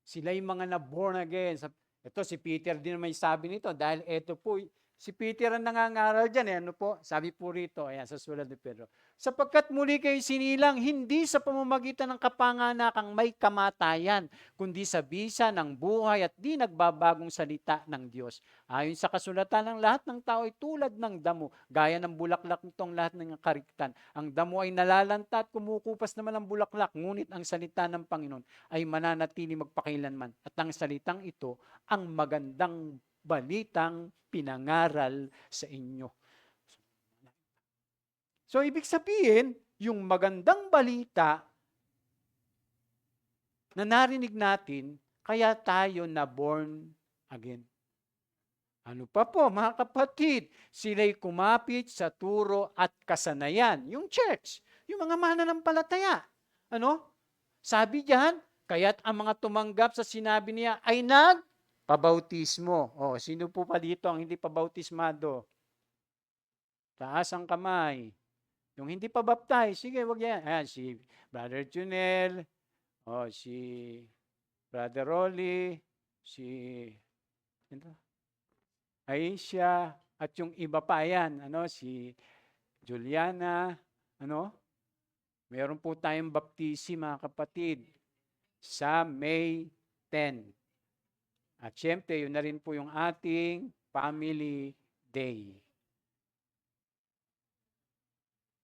Sila yung mga na-born again. Ito, si Peter din may sabi nito, dahil ito po, si Peter ang nangangaral dyan, sabi po rito, ayan, sa sulat ni Pedro, sapagkat muli kayo sinilang, hindi sa pamamagitan ng kapanganakang may kamatayan, kundi sa bisa ng buhay at di nagbabagong salita ng Diyos. Ayon sa kasulatan ng lahat ng tao ay tulad ng damo, gaya ng bulaklak nitong lahat ng kariktan. Ang damo ay nalalanta at kumukupas naman ang bulaklak, ngunit ang salita ng Panginoon ay mananatili magpakailanman. At ang salitang ito, ang magandang balitang pinangaral sa inyo. So, ibig sabihin, yung magandang balita na narinig natin, kaya tayo na born again. Ano pa po, mga kapatid? Sila'y kumapit sa turo at kasanayan. Yung church, yung mga mananampalataya. Sabi diyan, kaya't ang mga tumanggap sa sinabi niya ay pabautismo. Sino po pa dito ang hindi pabautismado? Taas ang kamay. Yung hindi pa baptize, sige, wag yan. Ayan, si Brother Junel, si Brother Rolly, si Aisha, at yung iba pa yan, si Juliana, meron po tayong baptisi, mga kapatid, sa May 10. At syempre, yun na rin po yung ating Family Day.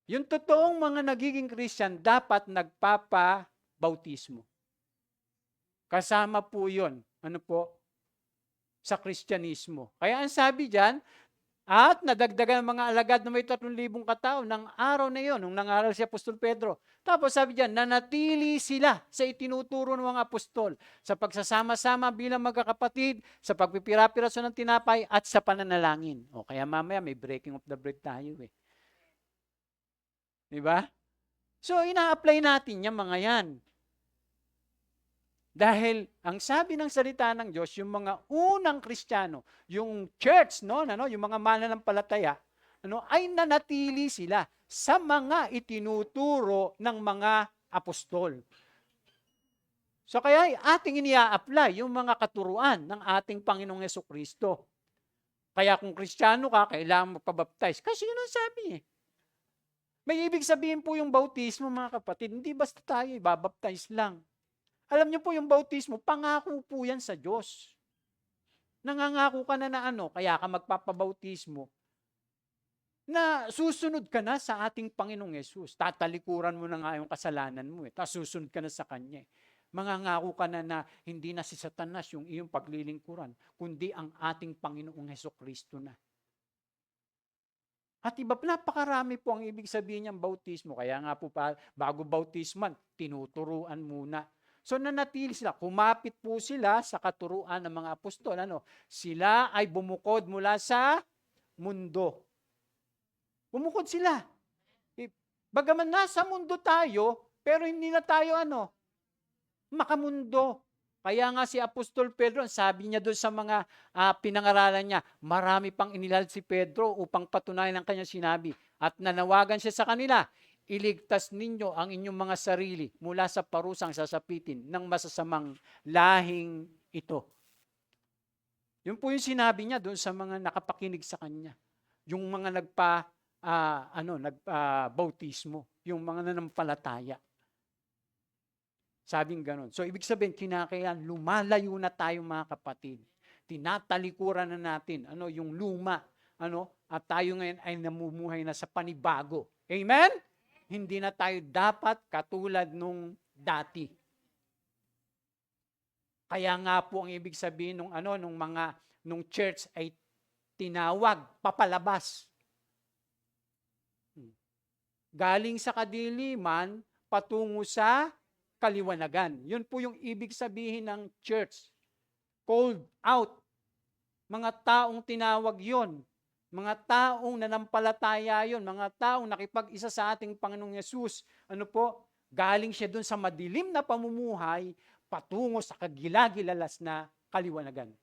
Yung totoong mga nagiging Christian, dapat nagpapabautismo. Kasama po yun. Sa Kristyanismo. Kaya ang sabi diyan, at nadagdagan ng mga alagad na may 3,000 katao ng araw na iyon, nung nangaral si Apostol Pedro. Tapos sabi diyan, nanatili sila sa itinuturo ng mga apostol, sa pagsasama-sama bilang magkakapatid, sa pagpipira-piraso ng tinapay, at sa pananalangin. Kaya mamaya may breaking of the bread tayo . Diba? So, ina-apply natin yung mga yan. Dahil ang sabi ng salita ng Diyos, yung mga unang Kristiyano, yung church, yung mga mananampalataya, ay nanatili sila sa mga itinuturo ng mga apostol. So kaya ating inia-apply yung mga katuruan ng ating Panginoong Jesucristo. Kaya kung Kristiyano ka, kailangan magpabaptize. Kasi yun ang sabi . May ibig sabihin po yung bautismo, mga kapatid. Hindi basta tayo ibabaptize lang. Alam niyo po yung bautismo, pangako po yan sa Diyos. Nangangako ka na kaya ka magpapabautismo, na susunod ka na sa ating Panginoong Yesus. Tatalikuran mo na nga yung kasalanan mo . Tapos susunod ka na sa Kanya . Mangangako ka na hindi na si Satanas yung iyong paglilingkuran, kundi ang ating Panginoong Jesucristo na. At napakarami po ang ibig sabihin niyang bautismo. Kaya nga po bago bautisman, tinuturuan muna. So nanatili sila, kumapit po sila sa katuruan ng mga apostol. Sila ay bumukod mula sa mundo. Bumukod sila. Bagaman nasa mundo tayo, pero hindi na tayo makamundo. Kaya nga si Apostol Pedro, sabi niya doon sa mga pinangaralan niya, marami pang inilahad si Pedro upang patunayan ang kanyang sinabi. At nanawagan siya sa kanila, iligtas ninyo ang inyong mga sarili mula sa parusang sasapitin ng masasamang lahing ito. Yun po yung sinabi niya doon sa mga nakapakinig sa kanya. Yung mga nagpa-bautismo, yung mga nanampalataya. Sabing ganon. So, ibig sabihin, kinakailangan lumalayo na tayo mga kapatid. Tinatalikuran na natin, yung luma, at tayo ngayon ay namumuhay na sa panibago. Amen? Hindi na tayo dapat katulad nung dati. Kaya nga po ang ibig sabihin nung church ay tinawag, papalabas. Galing sa kadiliman, patungo sa kaliwanagan. Yun po yung ibig sabihin ng church. Called out. Mga taong tinawag yon. Mga taong nanampalataya yon. Mga taong nakipag-isa sa ating Panginoong Yesus. Galing siya dun sa madilim na pamumuhay patungo sa kagilagilalas na kaliwanagan.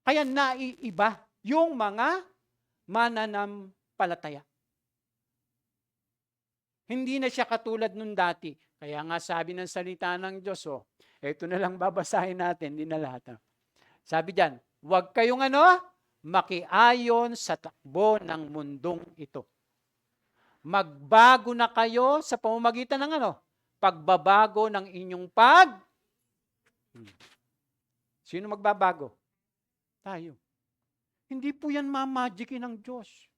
Kaya naiiba yung mga mananampalataya. Hindi na siya katulad nung dati. Kaya nga sabi ng salita ng Diyos, ito na lang babasahin natin, hindi na lahat. Sabi diyan, huwag kayong makiayon sa takbo ng mundong ito. Magbago na kayo sa pamamagitan ng pagbabago ng inyong Sino magbabago? Tayo. Hindi po yan mamagicin ng Diyos.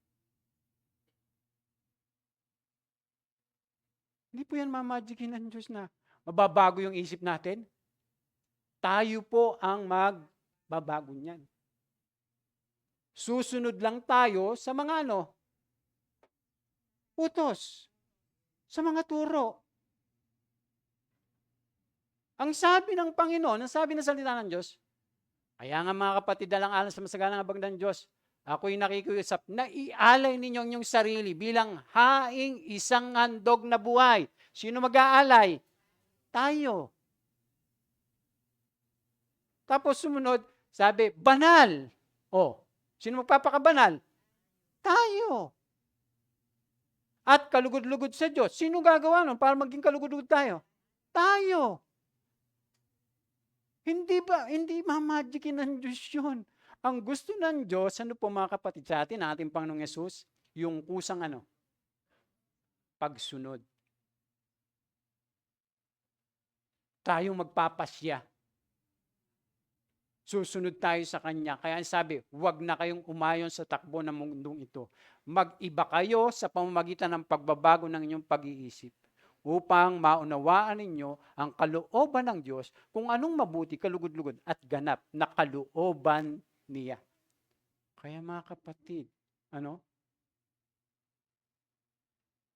Hindi po yan mamagicin ng Diyos na mababago yung isip natin. Tayo po ang magbabago niyan. Susunod lang tayo sa mga utos, sa mga turo. Ang sabi ng Panginoon, ang sabi ng salita ng Diyos, kaya nga mga kapatid, alang-alang sa masagalang abang ng Diyos, ako'y nakikiusap na ialay ninyo inyong sarili bilang haing isang handog na buhay. Sino mag-aalay? Tayo. Tapos sumunod, sabi, banal. Sino magpapakabanal? Tayo. At kalugod-lugod sa Diyos. Sino gagawa nun para maging kalugod-lugod tayo? Tayo. Hindi mamagicin ng Diyos yun. Ang gusto ng Diyos, mga kapatid sa atin, ating Panginoong Yesus, yung kusang pagsunod. Tayong magpapasya. Susunod tayo sa Kanya. Kaya sabi, huwag na kayong umayon sa takbo ng mundong ito. Mag-iba kayo sa pamamagitan ng pagbabago ng inyong pag-iisip upang maunawaan ninyo ang kalooban ng Diyos kung anong mabuti, kalugod-lugod at ganap na kalooban niya. Kaya mga kapatid,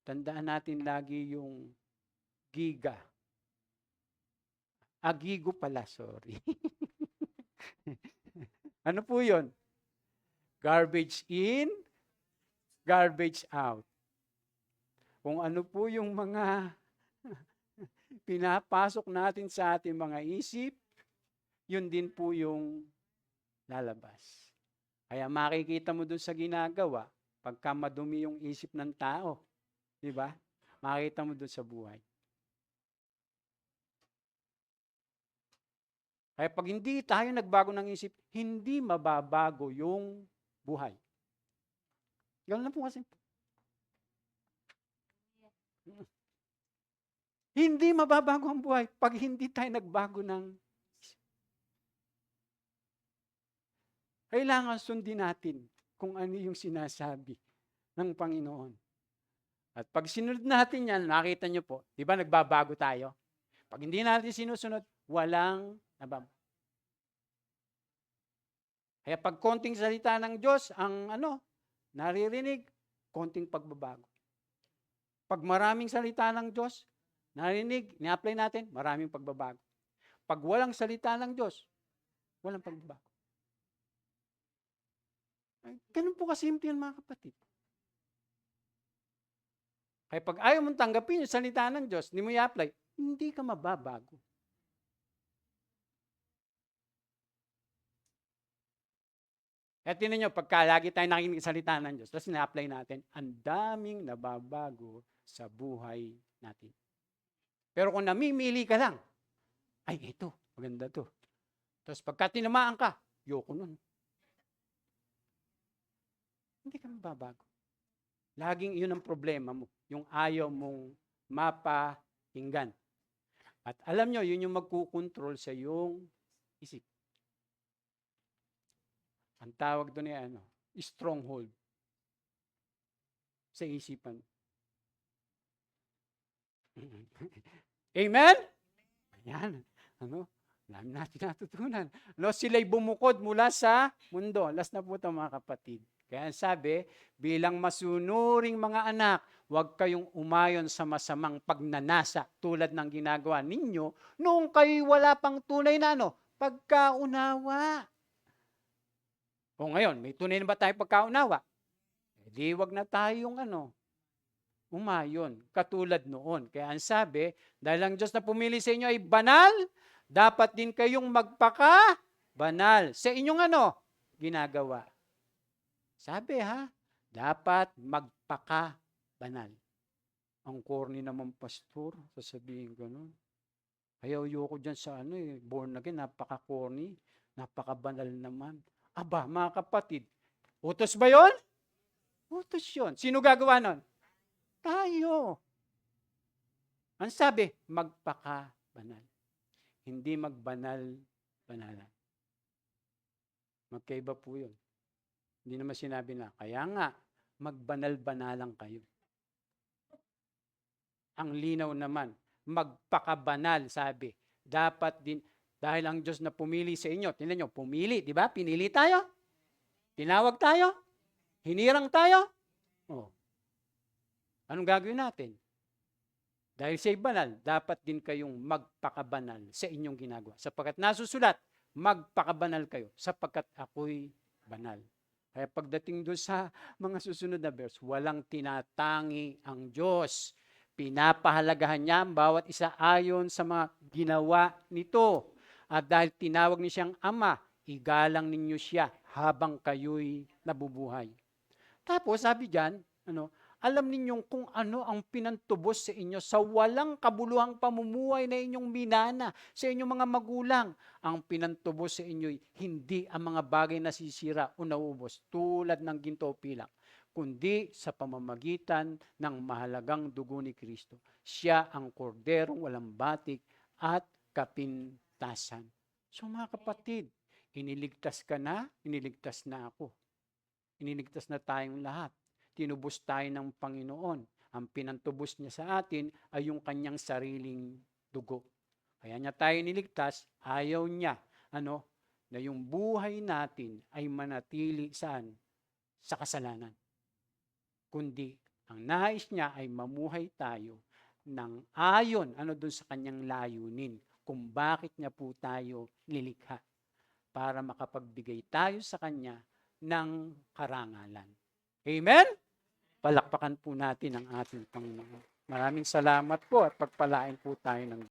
tandaan natin lagi yung giga. Agigo pala, sorry. Ano po yun? Garbage in, garbage out. Kung ano po yung mga pinapasok natin sa ating mga isip, yun din po yung lalabas. Kaya makikita mo dun sa ginagawa, pagka madumi yung isip ng tao, di ba? Makikita mo dun sa buhay. Kaya pag hindi tayo nagbago ng isip, hindi mababago yung buhay. Ganun lang po kasi. Hindi mababago ang buhay pag hindi tayo nagbago ng isip. Kailangan sundin natin kung ano yung sinasabi ng Panginoon. At pag sinunod natin yan, nakita nyo po, di ba nagbabago tayo? Pag hindi natin sinusunod, walang nababago. Kaya pag konting salita ng Diyos, ang naririnig, konting pagbabago. Pag maraming salita ng Diyos, narinig, ni-apply natin, maraming pagbabago. Pag walang salita ng Diyos, walang pagbabago. Ganun po kasimple yan mga kapatid. Kaya pag ayaw mong tanggapin yung salita ng Diyos, hindi mo i-apply, hindi ka mababago. Kaya tingnan nyo, pagka lagi tayo nakikinig sa salita ng Diyos, tapos ina-apply natin, ang daming nababago sa buhay natin. Pero kung namimili ka lang, ay ito, maganda to. Tapos pagka tinamaan ka, yoko nun. Hindi ka mababago. Laging yun ang problema mo, yung ayaw mong mapakinggan. At alam nyo, yun yung magkukontrol sa iyong isip. Ang tawag doon ay stronghold sa isipan. Amen? Ayan. Dami natin natutunan. Sila'y bumukod mula sa mundo. Last na po ito mga kapatid. Kaya sabi, bilang masunuring mga anak, huwag kayong umayon sa masamang pagnanasa tulad ng ginagawa ninyo noong kayo'y wala pang tunay na pagkaunawa. O ngayon, may tunay na ba tayo pagkaunawa? Di wag na tayong umayon, katulad noon. Kaya ang sabi, dahil ang Diyos na pumili sa inyo ay banal, dapat din kayong magpaka-banal sa inyong ginagawa. Sabi dapat magpaka-banal. Ang corny naman, pastor, sasabihin gano'n. Ayoko dyan sa born again, napaka-corny, napaka-banal naman. Aba, mga kapatid, utos ba yon? Utos yun. Sino gagawa nun? Tayo. Ang sabi, magpaka-banal. Hindi magbanal-banalan. Magkaiba po yun. Hindi naman sinabi na, kaya nga, magbanal-banalan kayo. Ang linaw naman, magpakabanal, sabi. Dapat din, dahil ang Diyos na pumili sa inyo, tingnan nyo, pumili, di ba? Pinili tayo. Tinawag tayo. Hinirang tayo. Anong gagawin natin? Dahil siya'y banal, dapat din kayong magpakabanal sa inyong ginagawa. Sapagkat nasusulat, magpakabanal kayo, sapagkat ako'y banal. Kaya pagdating doon sa mga susunod na verse, walang tinatangi ang Diyos. Pinapahalagahan niya ang bawat isa ayon sa mga ginawa nito. At dahil tinawag niya siyang Ama, igalang ninyo siya habang kayo'y nabubuhay. Tapos sabi diyan, alam ninyong kung ano ang pinantubos sa inyo sa walang kabuluhang pamumuhay na inyong minana sa inyong mga magulang. Ang pinantubos sa inyo'y hindi ang mga bagay na sisira o nauubos tulad ng ginto o pilak, kundi sa pamamagitan ng mahalagang dugo ni Kristo. Siya ang korderong walang batik at kapintasan. So mga kapatid, iniligtas ka na, iniligtas na ako. Iniligtas na tayong lahat. Tinubos tayo ng Panginoon. Ang pinantubos niya sa atin ay yung kanyang sariling dugo. Kaya niya tayo niligtas, ayaw niya, na yung buhay natin ay manatili saan? Sa kasalanan. Kundi, ang nais niya ay mamuhay tayo ng ayon, dun sa kanyang layunin, kung bakit niya po tayo nilikha. Para makapagbigay tayo sa kanya ng karangalan. Amen? Palakpakan po natin ang ating Panginoon. Maraming salamat po at pagpalain po tayo ng